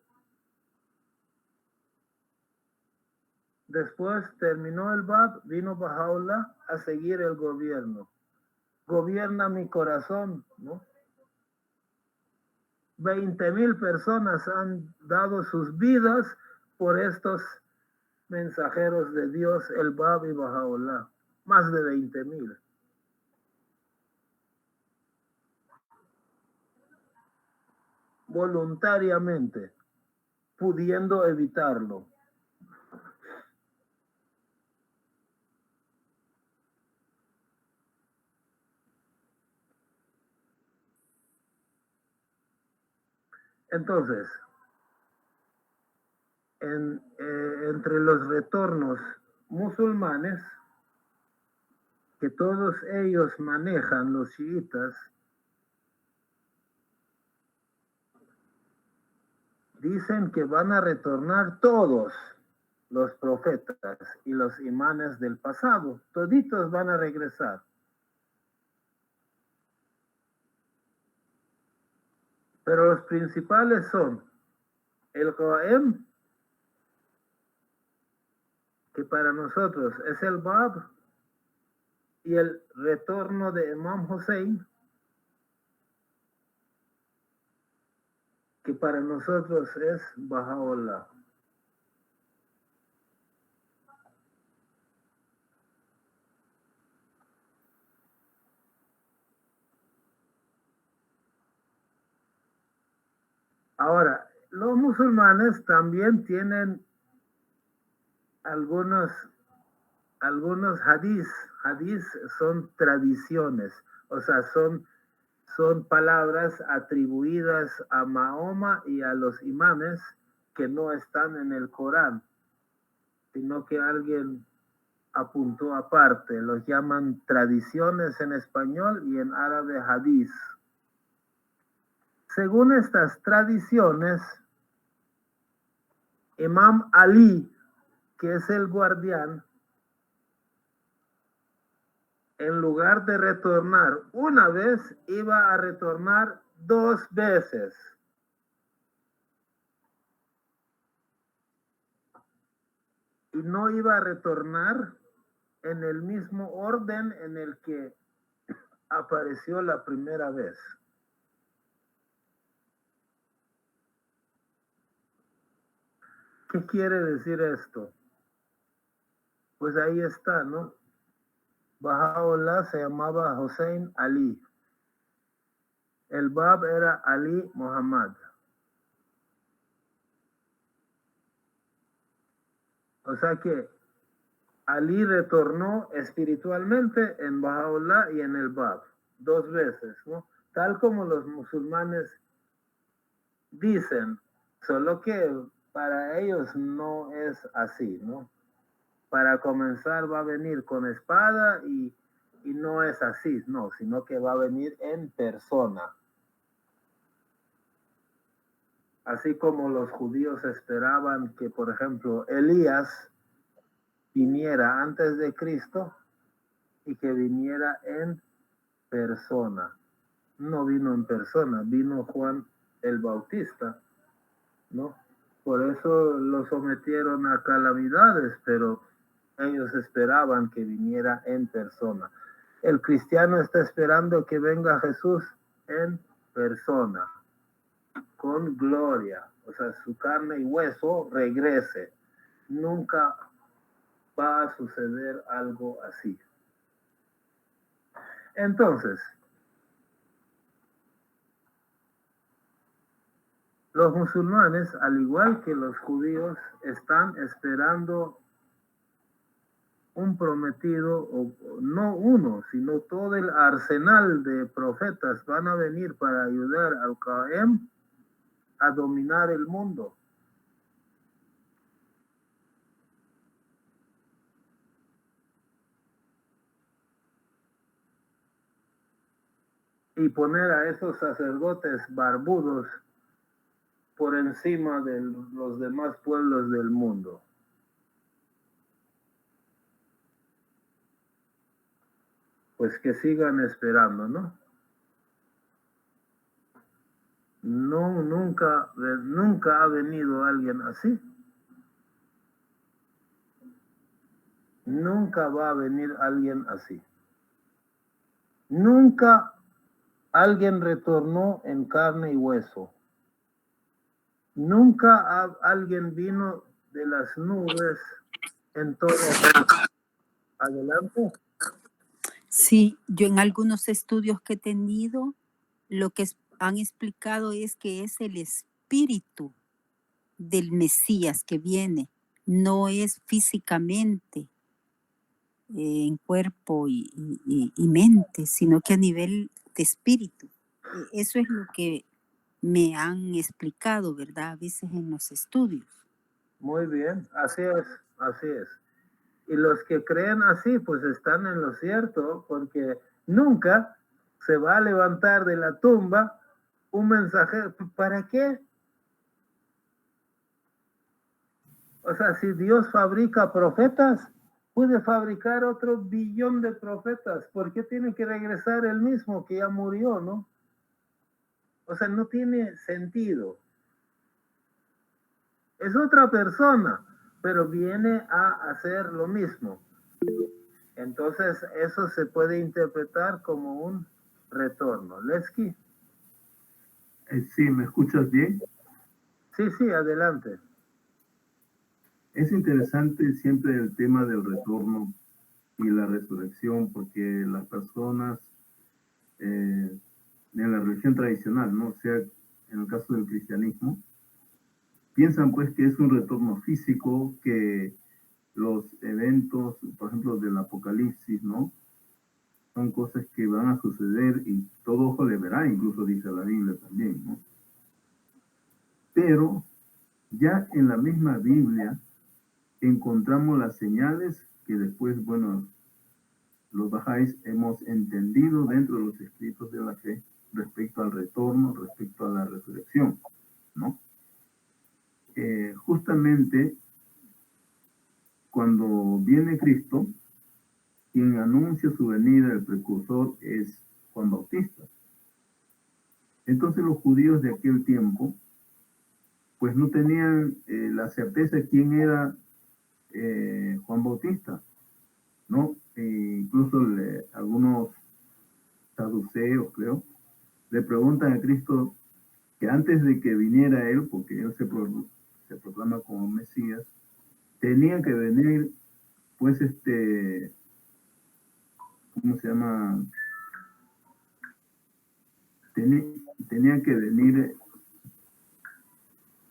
Después terminó el Bab, vino Baha'u'llah a seguir el gobierno. Gobierna mi corazón, ¿no? 20,000 personas han dado sus vidas por estos mensajeros de Dios, el Bab y Baha'u'llah. Más de 20,000. Voluntariamente, pudiendo evitarlo. Entonces, entre los retornos musulmanes, que todos ellos manejan, los chiitas, dicen que van a retornar todos los profetas y los imanes del pasado. Toditos van a regresar. Pero los principales son el Qaem, que para nosotros es el Bab, y el retorno de Imam Hossein, que para nosotros es Baha'u'llah. Ahora, los musulmanes también tienen algunos hadís. Hadís son tradiciones, o sea, son palabras atribuidas a Mahoma y a los imanes que no están en el Corán, sino que alguien apuntó aparte. Los llaman tradiciones en español y en árabe hadís. Según estas tradiciones, Imam Ali, que es el guardián, en lugar de retornar una vez, iba a retornar 2 veces. Y no iba a retornar en el mismo orden en el que apareció la primera vez. ¿Qué quiere decir esto? Pues ahí está, ¿no? Baha'u'llah se llamaba Hossein Ali. El Bab era Ali Muhammad. O sea que Ali retornó espiritualmente en Baha'u'llah y en el Bab. 2 veces, ¿no? Tal como los musulmanes dicen, solo que para ellos no es así, ¿no? Para comenzar va a venir con espada y no es así, no, sino que va a venir en persona. Así como los judíos esperaban que, por ejemplo, Elías viniera antes de Cristo y que viniera en persona. No vino en persona, vino Juan el Bautista, ¿no? Por eso lo sometieron a calamidades, pero ellos esperaban que viniera en persona. El cristiano está esperando que venga Jesús en persona, con gloria, o sea, su carne y hueso regrese. Nunca va a suceder algo así. Entonces, los musulmanes, al igual que los judíos, están esperando un prometido, o no uno, sino todo el arsenal de profetas van a venir para ayudar al Qaem a dominar el mundo. Y poner a esos sacerdotes barbudos por encima de los demás pueblos del mundo. Pues que sigan esperando, ¿no? No, nunca ha venido alguien así. Nunca va a venir alguien así. Nunca alguien retornó en carne y hueso. Nunca alguien vino de las nubes en todo. Adelante. Sí, yo en algunos estudios que he tenido, lo que han explicado es que es el espíritu del Mesías que viene, no es físicamente en cuerpo y mente, sino que a nivel de espíritu. Eso es lo que me han explicado, ¿verdad? A veces en los estudios. Muy bien, así es, así es. Y los que creen así, pues están en lo cierto, porque nunca se va a levantar de la tumba un mensajero. ¿Para qué? O sea, si Dios fabrica profetas, puede fabricar otro billón de profetas. ¿Por qué tiene que regresar el mismo que ya murió, no? O sea, no tiene sentido. Es otra persona, pero viene a hacer lo mismo. Entonces, eso se puede interpretar como un retorno. Lesky. Sí, ¿me escuchas bien? Sí, adelante. Es interesante siempre el tema del retorno y la resurrección, porque las personas de la religión tradicional, ¿no? O sea, en el caso del cristianismo, piensan pues que es un retorno físico, que los eventos, por ejemplo, del Apocalipsis, ¿no? Son cosas que van a suceder y todo ojo le verá, incluso dice la Biblia también, ¿no? Pero ya en la misma Biblia encontramos las señales que después, bueno, los bajáis hemos entendido dentro de los escritos de la fe respecto al retorno, respecto a la resurrección, ¿no? Justamente cuando viene Cristo, quien anuncia su venida, el precursor, es Juan Bautista. Entonces los judíos de aquel tiempo, pues no tenían la certeza de quién era Juan Bautista, ¿no? Incluso algunos saduceos, creo, le preguntan a Cristo que antes de que viniera él, porque él se proclama como Mesías, tenía que venir, pues, ¿cómo se llama? Tenía que venir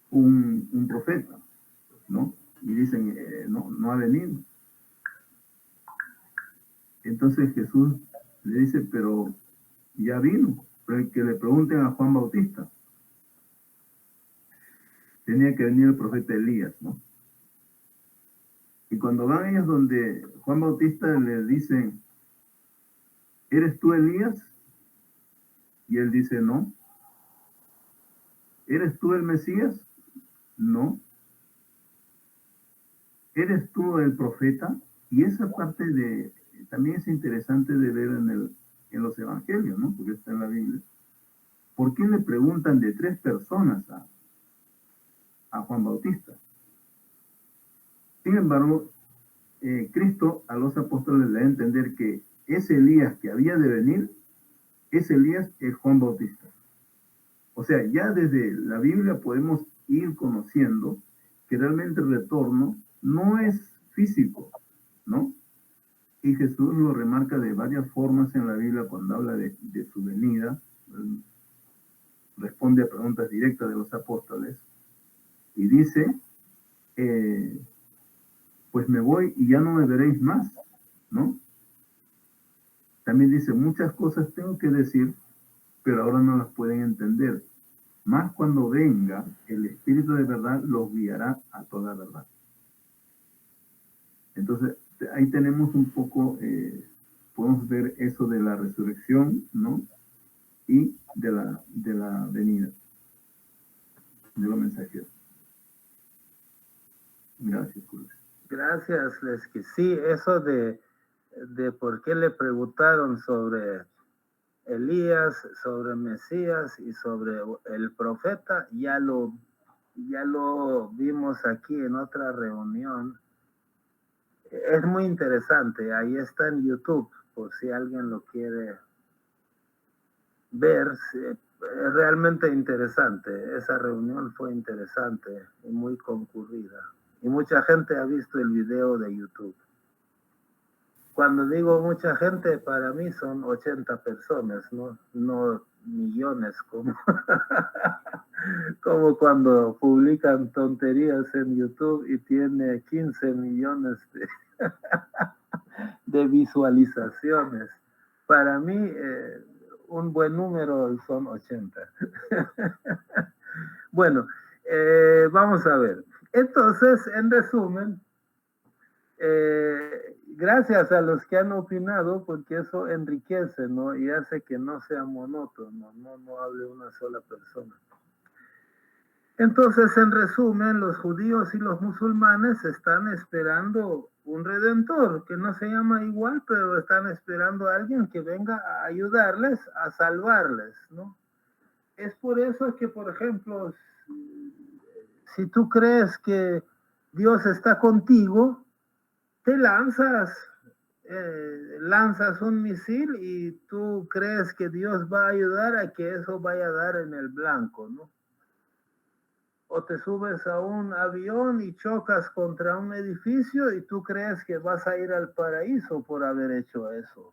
un profeta, ¿no? Y dicen, no ha venido. Entonces Jesús le dice, pero ya vino, pero que le pregunten a Juan Bautista. Tenía que venir el profeta Elías, ¿no? Y cuando van ellos donde Juan Bautista le dicen, ¿eres tú Elías? Y él dice, no. ¿Eres tú el Mesías? No. ¿Eres tú el profeta? Y esa parte también es interesante de ver en los evangelios, ¿no? Porque está en la Biblia. ¿Por qué le preguntan de 3 personas a Juan Bautista? Sin embargo, Cristo a los apóstoles le da a entender que ese Elías que había de venir, ese Elías es Juan Bautista. O sea, ya desde la Biblia podemos ir conociendo que realmente el retorno no es físico, ¿no? Y Jesús lo remarca de varias formas en la Biblia cuando habla de su venida. Responde a preguntas directas de los apóstoles y dice, pues me voy y ya no me veréis más, ¿no? También dice, muchas cosas tengo que decir, pero ahora no las pueden entender. Más cuando venga el Espíritu de verdad, los guiará a toda verdad. Entonces, ahí tenemos un poco, podemos ver eso de la resurrección, ¿no? Y de la venida de los mensajeros. Gracias, Cruz. Gracias, Lesky. Sí, eso de por qué le preguntaron sobre Elías, sobre Mesías y sobre el profeta, ya lo vimos aquí en otra reunión. Es muy interesante, ahí está en YouTube, por si alguien lo quiere ver. Es realmente interesante, esa reunión fue interesante y muy concurrida. Y mucha gente ha visto el video de YouTube. Cuando digo mucha gente, para mí son 80 personas, no millones como, como cuando publican tonterías en YouTube y tiene 15 millones de visualizaciones. Para mí, un buen número son 80. Bueno, vamos a ver. Entonces, en resumen, gracias a los que han opinado, porque eso enriquece, ¿no? Y hace que no sea monótono, no hable una sola persona. Entonces, en resumen, los judíos y los musulmanes están esperando un redentor, que no se llama igual, pero están esperando a alguien que venga a ayudarles, a salvarles, ¿no? Es por eso que, por ejemplo, si tú crees que Dios está contigo, te lanzas un misil y tú crees que Dios va a ayudar a que eso vaya a dar en el blanco, ¿no? O te subes a un avión y chocas contra un edificio y tú crees que vas a ir al paraíso por haber hecho eso.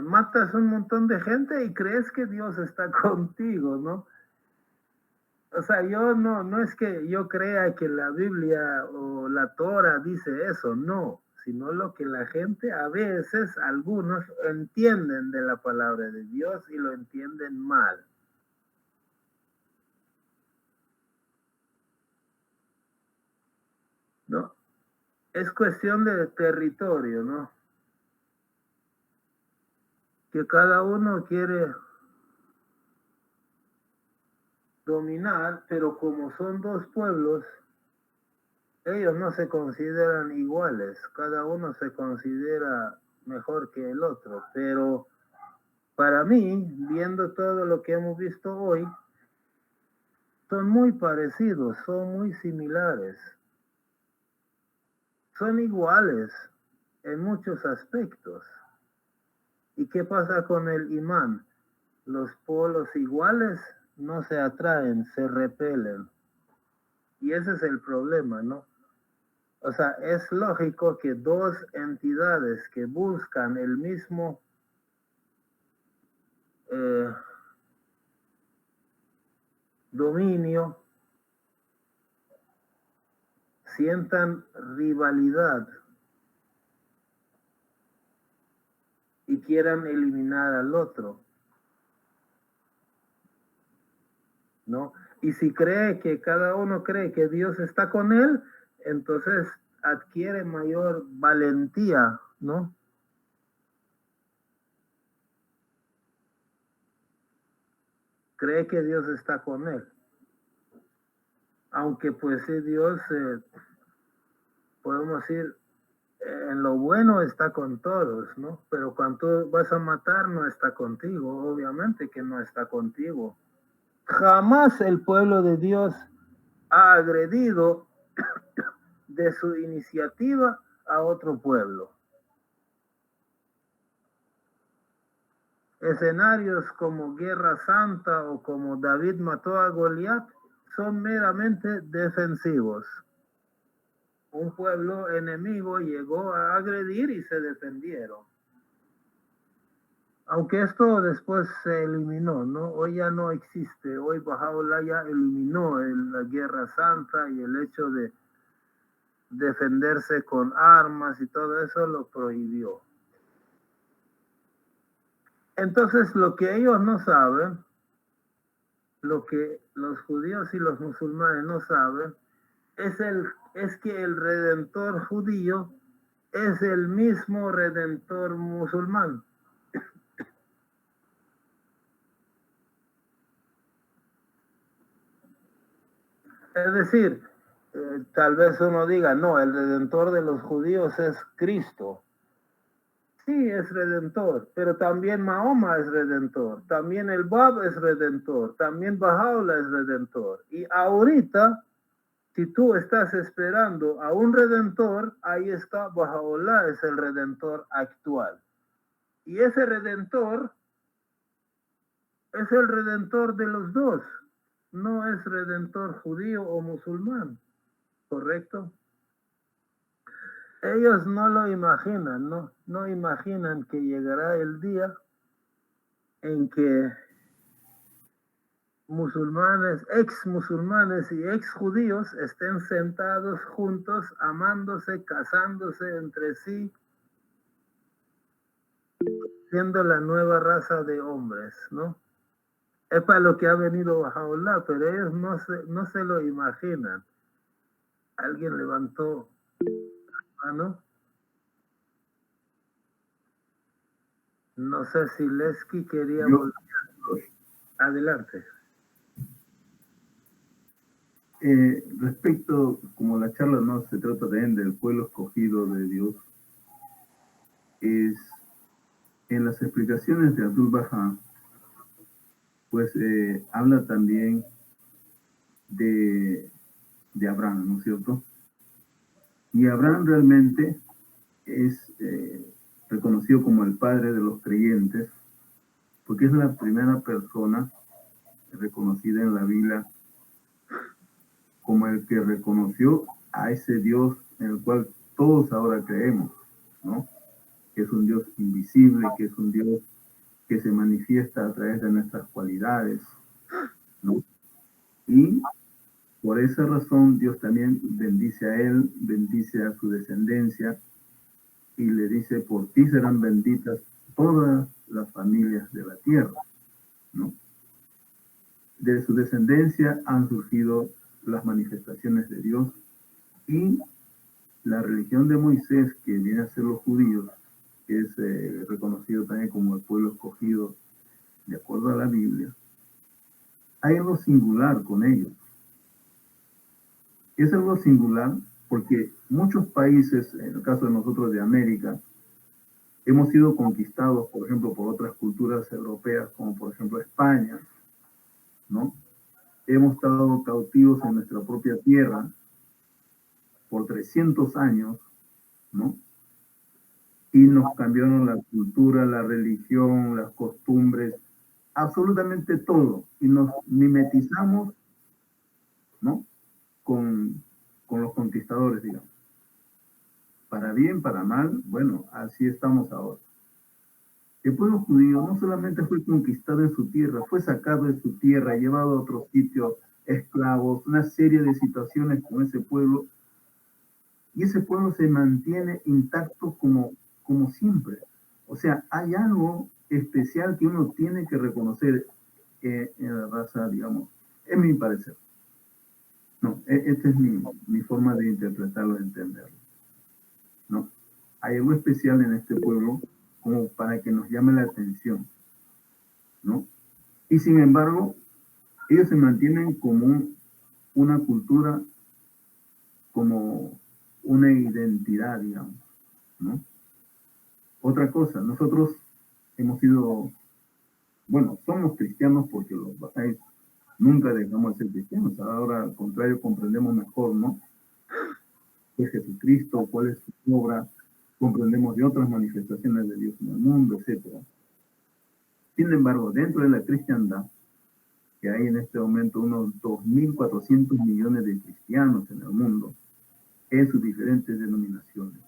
Matas un montón de gente y crees que Dios está contigo, ¿no? O sea, yo no es que yo crea que la Biblia o la Torah dice eso, no, sino lo que la gente a veces, algunos entienden de la palabra de Dios y lo entienden mal. ¿No? Es cuestión de territorio, ¿no? Que cada uno quiere dominar, pero como son dos pueblos, ellos no se consideran iguales, cada uno se considera mejor que el otro, pero para mí, viendo todo lo que hemos visto hoy, son muy parecidos, son muy similares, son iguales en muchos aspectos. ¿Y qué pasa con el imán? Los polos iguales no se atraen, se repelen. Y ese es el problema, ¿no? O sea, es lógico que dos entidades que buscan el mismo dominio sientan rivalidad. y quieran eliminar al otro, ¿no? Y si cada uno cree que Dios está con él, entonces adquiere mayor valentía, ¿no? Cree que Dios está con él. Aunque pues sí, Dios, podemos decir, en lo bueno está con todos, ¿no? Pero cuando vas a matar no está contigo, obviamente que no está contigo. Jamás el pueblo de Dios ha agredido de su iniciativa a otro pueblo. Escenarios como Guerra Santa o como David mató a Goliat son meramente defensivos. Un pueblo enemigo llegó a agredir y se defendieron. Aunque esto después se eliminó, ¿no? Hoy ya no existe. Hoy Baha'u'lláh ya eliminó la Guerra Santa y el hecho de defenderse con armas y todo eso lo prohibió. Entonces, lo que ellos no saben, lo que los judíos y los musulmanes no saben, es que el redentor judío es el mismo redentor musulmán. Es decir, tal vez uno diga, no, el redentor de los judíos es Cristo. Sí, es redentor, pero también Mahoma es redentor, también el Bab es redentor, también Baha'u'lláh es redentor. Y ahorita, si tú estás esperando a un redentor, ahí está Baha'u'lláh, es el redentor actual. Y ese redentor es el redentor de los dos, no es redentor judío o musulmán, ¿correcto? Ellos no lo imaginan, ¿no? No imaginan que llegará el día en que musulmanes, ex musulmanes y ex judíos estén sentados juntos, amándose, casándose entre sí, siendo la nueva raza de hombres, ¿no? Es para lo que ha venido Baha'u'lláh, pero ellos no se lo imaginan. Alguien levantó la mano. No sé si Lesky quería volver. Adelante. Respecto, como la charla no se trata también del pueblo escogido de Dios, es en las explicaciones de Abdul Baha, pues habla también de Abraham, ¿no es cierto? Y Abraham realmente es reconocido como el padre de los creyentes, porque es la primera persona reconocida en la Biblia como el que reconoció a ese Dios en el cual todos ahora creemos, ¿no? Que es un Dios invisible, que es un Dios que se manifiesta a través de nuestras cualidades, ¿no? Y por esa razón Dios también bendice a él, bendice a su descendencia y le dice, por ti serán benditas todas las familias de la tierra, ¿no? De su descendencia han surgido las manifestaciones de Dios y la religión de Moisés, que viene a ser los judíos, que es reconocido también como el pueblo escogido de acuerdo a la Biblia, hay algo singular con ellos. Es algo singular porque muchos países, en el caso de nosotros de América, hemos sido conquistados, por ejemplo, por otras culturas europeas, como por ejemplo España, ¿no? Hemos estado cautivos en nuestra propia tierra por 300 años, ¿no? Y nos cambiaron la cultura, la religión, las costumbres, absolutamente todo. Y nos mimetizamos, ¿no? Con los conquistadores, digamos. Para bien, para mal, bueno, así estamos ahora. El pueblo judío no solamente fue conquistado en su tierra, fue sacado de su tierra, llevado a otro sitio, esclavos, una serie de situaciones con ese pueblo, y ese pueblo se mantiene intacto como siempre. O sea, hay algo especial que uno tiene que reconocer en la raza, digamos, es mi parecer. No, esta es mi forma de interpretarlo, de entenderlo. ¿No? Hay algo especial en este pueblo como para que nos llame la atención, ¿no? Y sin embargo, ellos se mantienen como una cultura, como una identidad, digamos, ¿no? Otra cosa, nosotros hemos sido, bueno, somos cristianos porque los bajáis nunca dejamos de ser cristianos, ahora al contrario comprendemos mejor, ¿no? ¿Qué es Jesucristo? ¿Cuál es su obra? Comprendemos de otras manifestaciones de Dios en el mundo, etc. Sin embargo, dentro de la cristiandad, que hay en este momento unos 2.400 millones de cristianos en el mundo, en sus diferentes denominaciones,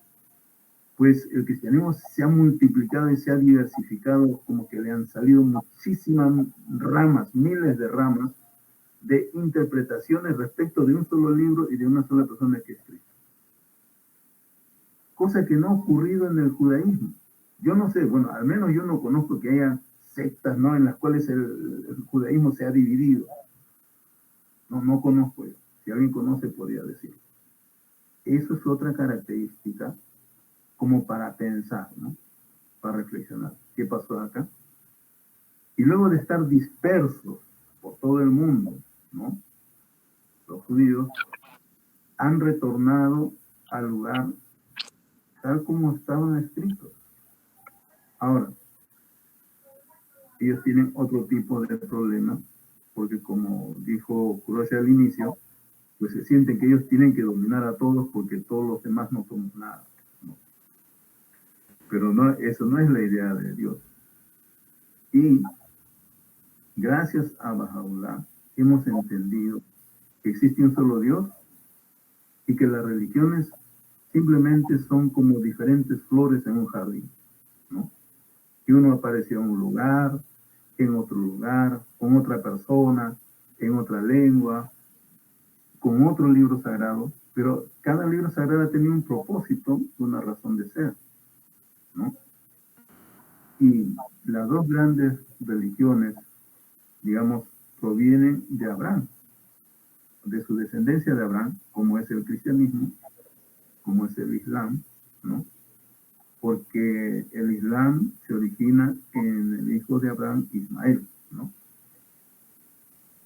pues el cristianismo se ha multiplicado y se ha diversificado, como que le han salido muchísimas ramas, miles de ramas de interpretaciones respecto de un solo libro y de una sola persona que es Cristo. Cosa que no ha ocurrido en el judaísmo. Yo no sé, bueno, al menos yo no conozco que haya sectas, ¿no?, en las cuales el judaísmo se ha dividido. No conozco yo. Si alguien conoce, podría decirlo. Eso es otra característica como para pensar, ¿no? Para reflexionar. ¿Qué pasó acá? Y luego de estar dispersos por todo el mundo, ¿no?, los judíos han retornado al lugar tal como estaban escritos. Ahora, ellos tienen otro tipo de problema, porque como dijo Kuroshi al inicio, pues se sienten que ellos tienen que dominar a todos porque todos los demás no somos nada, ¿no? Pero no, eso no es la idea de Dios. Y gracias a Baha'u'lláh hemos entendido que existe un solo Dios y que las religiones simplemente son como diferentes flores en un jardín, ¿no? Que uno aparece en un lugar, en otro lugar, con otra persona, en otra lengua, con otro libro sagrado, pero cada libro sagrado tenía un propósito, una razón de ser, ¿no? Y las dos grandes religiones, digamos, provienen de Abraham, de su descendencia de Abraham, como es el cristianismo, como es el islam, ¿no? Porque el islam se origina en el hijo de Abraham, Ismael, ¿no?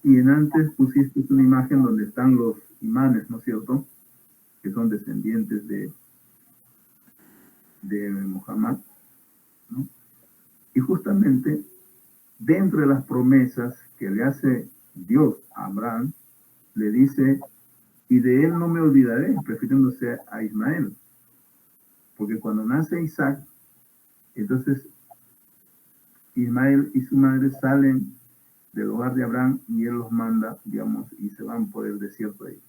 Y en antes pusiste una imagen donde están los imanes, ¿no es cierto?, que son descendientes de Muhammad, ¿no? Y justamente dentro de las promesas que le hace Dios a Abraham, le dice, y de él no me olvidaré, refiriéndose a Ismael. Porque cuando nace Isaac, entonces Ismael y su madre salen del hogar de Abraham y él los manda, digamos, y se van por el desierto de ahí.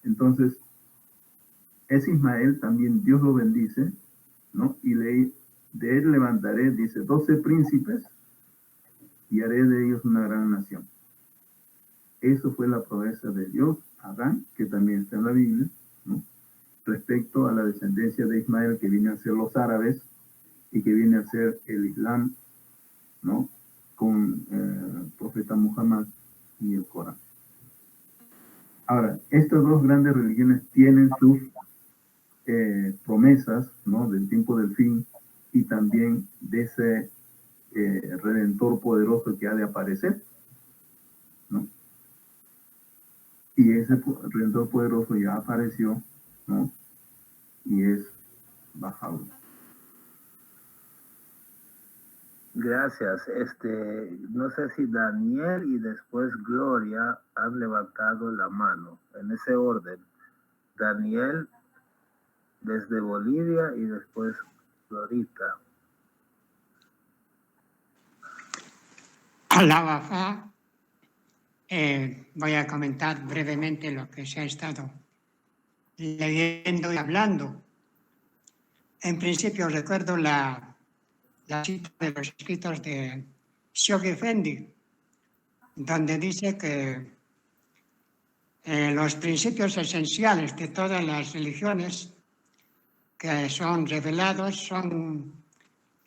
Entonces, ese Ismael también Dios lo bendice, ¿no? Y de él levantaré, dice, 12 príncipes y haré de ellos una gran nación. Eso fue la promesa de Dios a Abraham, que también está en la Biblia, ¿no?, respecto a la descendencia de Ismael, que viene a ser los árabes y que viene a ser el Islam, ¿no?, con el profeta Muhammad y el Corán. Ahora, estas dos grandes religiones tienen sus promesas, ¿no?, del tiempo del fin y también de ese redentor poderoso que ha de aparecer, ¿no? Y ese redentor poderoso ya apareció, ¿no?, y es Baha'u'lláh. Gracias. No sé si Daniel y después Gloria han levantado la mano. En ese orden. Daniel desde Bolivia y después Glorita. Alaba, voy a comentar brevemente lo que se ha estado leyendo y hablando. En principio recuerdo la cita de los escritos de Shoghi Effendi, donde dice que los principios esenciales de todas las religiones que son revelados son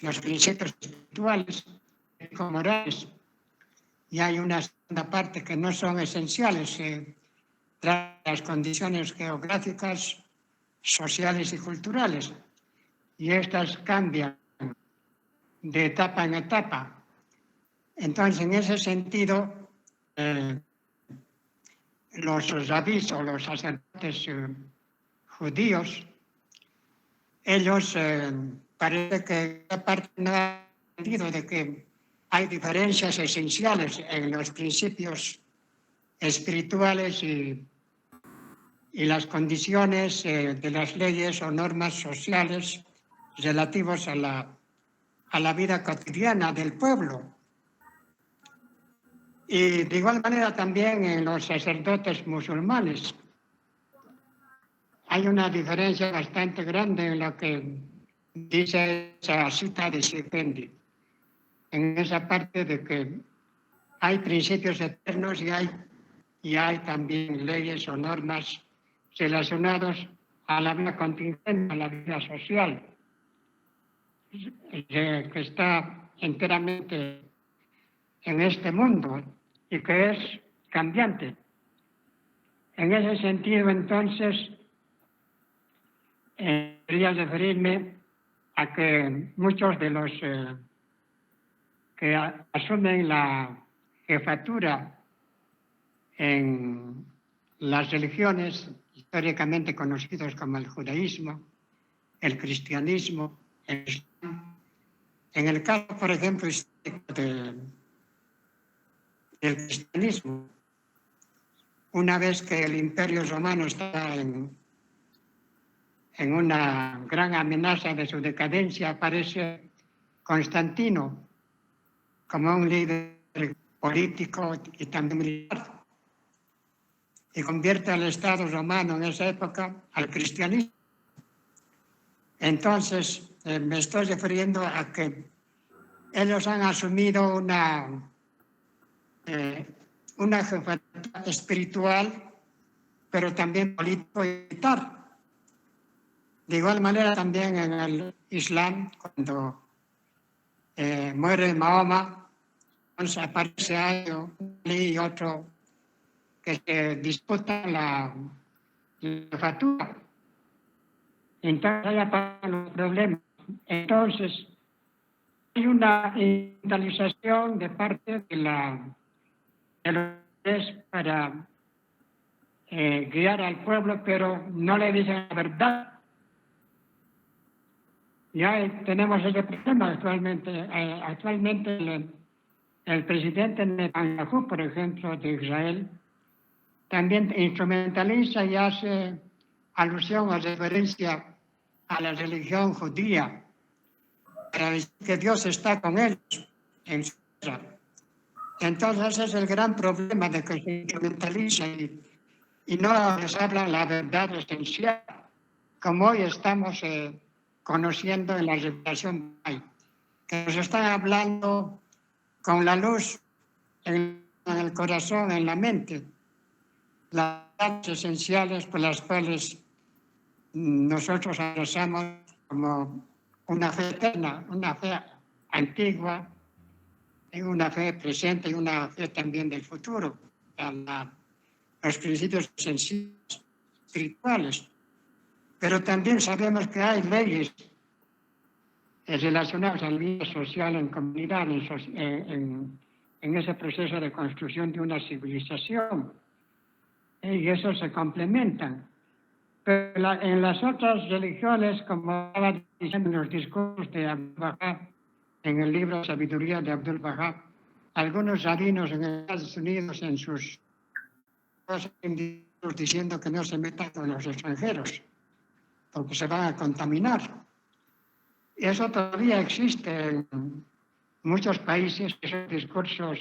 los principios espirituales, morales, y hay una segunda parte que no son esenciales, las condiciones geográficas, sociales y culturales, y estas cambian de etapa en etapa. Entonces, en ese sentido, los rabís o los sacerdotes judíos, ellos parece que aparte no han entendido de que hay diferencias esenciales en los principios espirituales y las condiciones de las leyes o normas sociales relativos a la vida cotidiana del pueblo. Y de igual manera también en los sacerdotes musulmanes. Hay una diferencia bastante grande en lo que dice esa cita de Sifendi, en esa parte de que hay principios eternos y hay también leyes o normas relacionadas a la vida contingente, a la vida social, que está enteramente en este mundo y que es cambiante. En ese sentido, entonces, quería referirme a que muchos de los que asumen la jefatura en las religiones históricamente conocidas como el judaísmo, el cristianismo, el islam. En el caso, por ejemplo, del cristianismo, una vez que el Imperio Romano está en una gran amenaza de su decadencia, aparece Constantino como un líder político y también militar, y convierte al Estado romano en esa época al cristianismo. Entonces, me estoy refiriendo a que ellos han asumido una jefatura espiritual, pero también político y militar. De igual manera también en el Islam, cuando muere Mahoma, entonces aparece algo y otro que se disputan la jefatura. Entonces ahí aparecen los problemas. Entonces, hay una instrumentalización de parte de los para guiar al pueblo, pero no le dicen la verdad. Ya tenemos ese problema actualmente. Actualmente el presidente Netanyahu, por ejemplo, de Israel, también instrumentaliza y hace alusión o referencia a la religión judía para decir que Dios está con ellos en su tierra. Entonces ese es el gran problema de que se instrumentaliza y no les hablan la verdad esencial, como hoy estamos conociendo en la revelación, que nos están hablando con la luz en el corazón, en la mente, las verdades esenciales por las cuales nosotros abrazamos como una fe eterna, una fe antigua, una fe presente y una fe también del futuro, los principios esenciales espirituales. Pero también sabemos que hay leyes relacionadas a la vida social en comunidad, en ese proceso de construcción de una civilización. Y eso se complementan. Pero en las otras religiones, como estaba diciendo en los discursos de Abdul Bahá, en el libro Sabiduría de Abdul Bahá, algunos rabinos en Estados Unidos en sus discursos diciendo que no se metan con los extranjeros, porque se van a contaminar. Y eso todavía existe en muchos países, esos discursos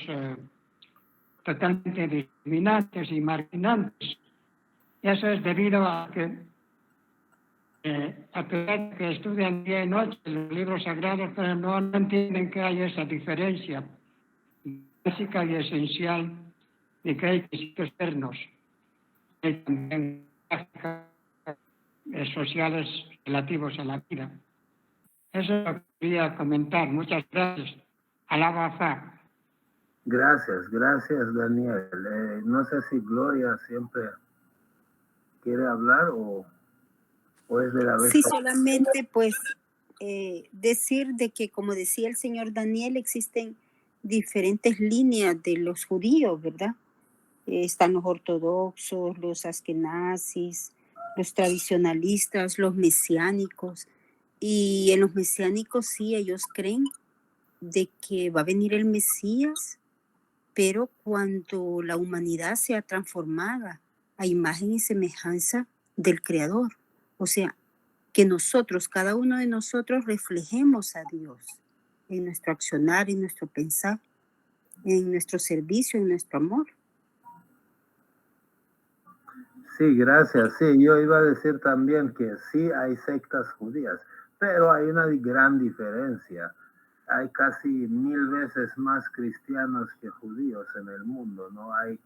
totalmente discriminantes y marginantes. Y eso es debido a que, a pesar de que estudian día y noche los libros sagrados, pero no entienden que hay esa diferencia básica y esencial de que hay principios externos, hay también prácticas sociales relativos a la vida. Eso lo quería comentar. Muchas gracias. Alaba. Gracias, gracias, Daniel. No sé si Gloria siempre quiere hablar o es de la vez Sí, pasada. solamente pues decir de que, como decía el señor Daniel, existen diferentes líneas de los judíos, ¿verdad? Están los ortodoxos, los askenazis, los tradicionalistas, los mesiánicos. Y en los mesiánicos sí, ellos creen de que va a venir el Mesías, pero cuando la humanidad sea transformada a imagen y semejanza del Creador. O sea, que nosotros, cada uno de nosotros, reflejemos a Dios en nuestro accionar, en nuestro pensar, en nuestro servicio, en nuestro amor. Sí, gracias. Sí, yo iba a decir también que sí hay sectas judías, pero hay una gran diferencia. Hay casi 1000 veces más cristianos que judíos en el mundo, ¿no? Hay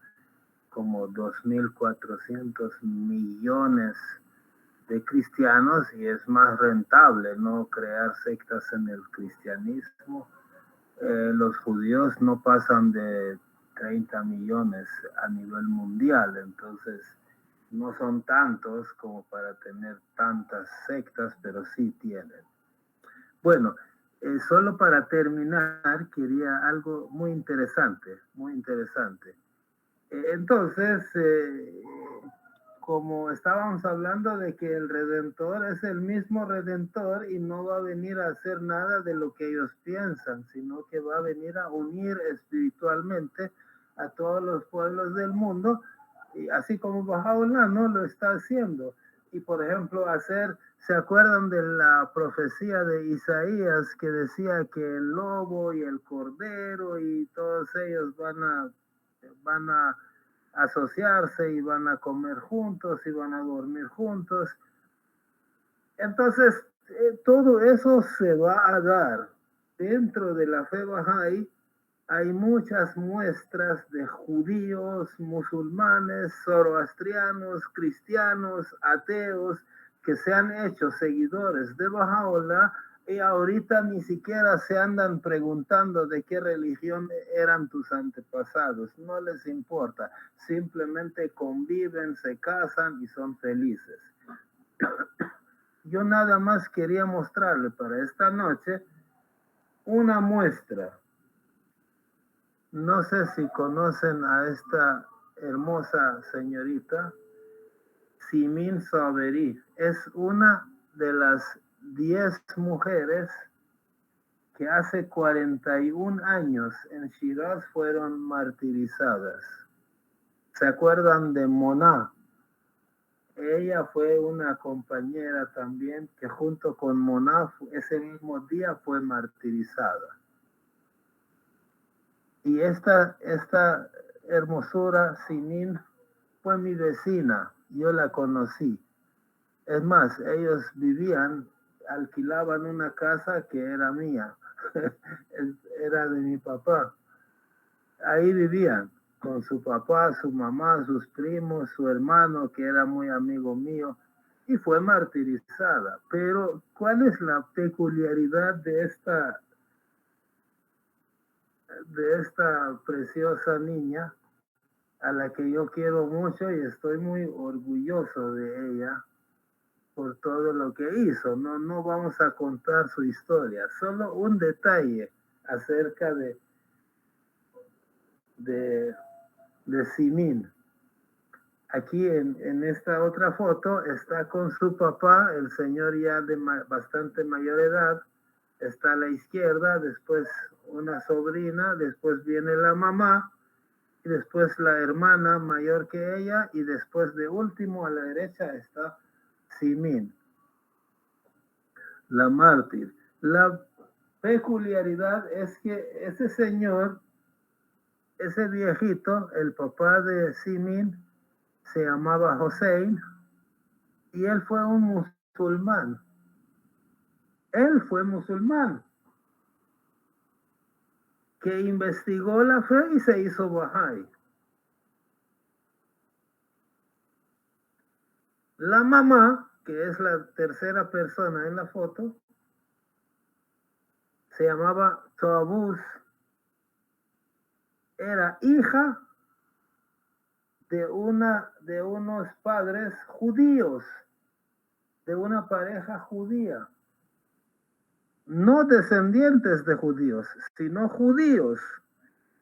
como 2400 millones de cristianos y es más rentable, ¿no? Crear sectas en el cristianismo. Los judíos no pasan de 30 millones a nivel mundial, entonces no son tantos como para tener tantas sectas, pero sí tienen. Bueno, solo para terminar, quería algo muy interesante, muy interesante. Entonces, como estábamos hablando de que el Redentor es el mismo Redentor y no va a venir a hacer nada de lo que ellos piensan, sino que va a venir a unir espiritualmente a todos los pueblos del mundo, y así como Bahá'u'lláh no lo está haciendo. Y por ejemplo, ¿se acuerdan de la profecía de Isaías que decía que el lobo y el cordero y todos ellos van a asociarse y van a comer juntos y van a dormir juntos? Entonces, todo eso se va a dar. Dentro de la fe Bahá'í hay muchas muestras de judíos, musulmanes, zoroastrianos, cristianos, ateos, que se han hecho seguidores de Bahá'u'lláh y ahorita ni siquiera se andan preguntando de qué religión eran tus antepasados. No les importa. Simplemente conviven, se casan y son felices. Yo nada más quería mostrarle para esta noche una muestra. No sé si conocen a esta hermosa señorita, Simin Saberi. Es una de las 10 mujeres que hace 41 años en Shiraz fueron martirizadas. ¿Se acuerdan de Moná? Ella fue una compañera también que junto con Moná ese mismo día fue martirizada. Y esta hermosura, Simin, fue mi vecina. Yo la conocí. Es más, ellos alquilaban una casa que era mía. Era de mi papá. Ahí vivían con su papá, su mamá, sus primos, su hermano, que era muy amigo mío, y fue martirizada. Pero, ¿cuál es la peculiaridad de esta preciosa niña, a la que yo quiero mucho y estoy muy orgulloso de ella por todo lo que hizo? No vamos a contar su historia, solo un detalle acerca de Simin. Aquí en esta otra foto está con su papá, el señor ya de bastante mayor edad, está a la izquierda, después una sobrina, después viene la mamá, y después la hermana mayor que ella, y después de último a la derecha está Simin, la mártir. La peculiaridad es que ese señor, ese viejito, el papá de Simin, se llamaba Hossein, y él fue un musulmán. Él fue musulmán, que investigó la fe y se hizo Bahá'í. La mamá, que es la tercera persona en la foto, se llamaba Taubus, era hija de unos padres judíos, de una pareja judía. No descendientes de judíos, sino judíos.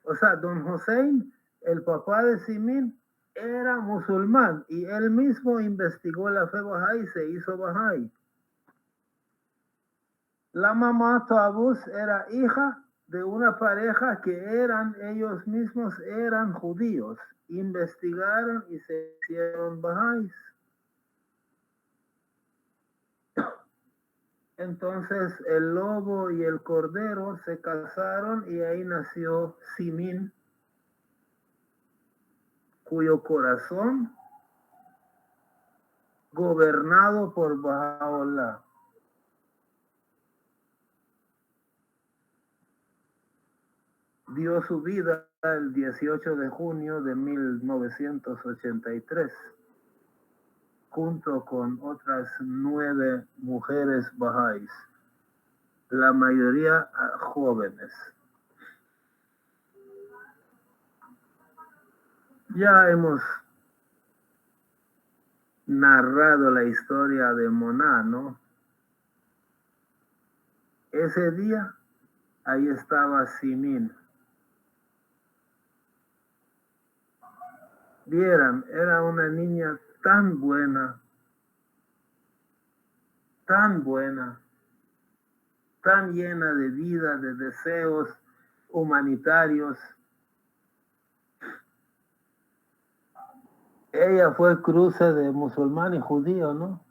O sea, don Hossein, el papá de Simin, era musulmán y él mismo investigó la fe Bahá'í y se hizo Bahá'í. La mamá Taubus era hija de una pareja que ellos mismos eran judíos. Investigaron y se hicieron Bahá'ís. Entonces el lobo y el cordero se casaron y ahí nació Simin, cuyo corazón, gobernado por Baha'u'lláh, dio su vida el 18 de junio de 1983, junto con otras 9 mujeres bahá'ís, la mayoría jóvenes. Ya hemos narrado la historia de Moná, ¿no? Ese día, ahí estaba Simin. Vieran, era una niña tan buena, tan llena de vida, de deseos humanitarios. Ella fue cruce de musulmán y judío, ¿no?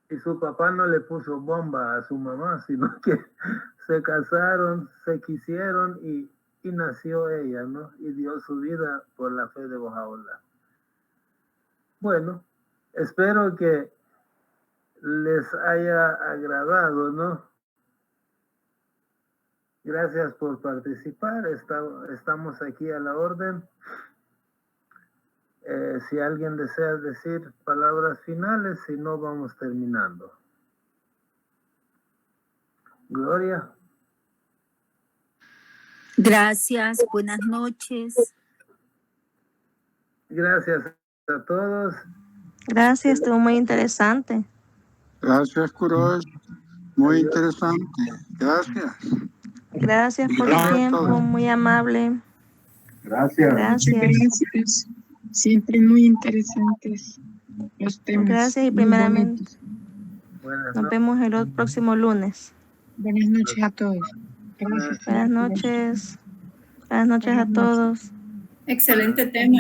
Y su papá no le puso bomba a su mamá, sino que se casaron, se quisieron y nació ella, ¿no? Y dio su vida por la fe de Baha'u'lláh. Bueno, espero que les haya agradado, ¿no? Gracias por participar. Estamos aquí a la orden. Si alguien desea decir palabras finales, si no, vamos terminando. Gloria. Gracias, buenas noches. Gracias a todos. Gracias, estuvo muy interesante. Gracias, Kurosh. Muy interesante. Gracias. Gracias por Gracias su a tiempo, todos. muy amable. Gracias. Gracias. Gracias. Siempre muy interesantes los temas. Gracias y muy primeramente bonitos. Buenas nos vemos el próximo lunes. Buenas noches a todos. Gracias. Buenas noches. Buenas noches a Buenas noches. todos. Excelente tema.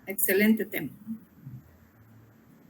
Excelente tema.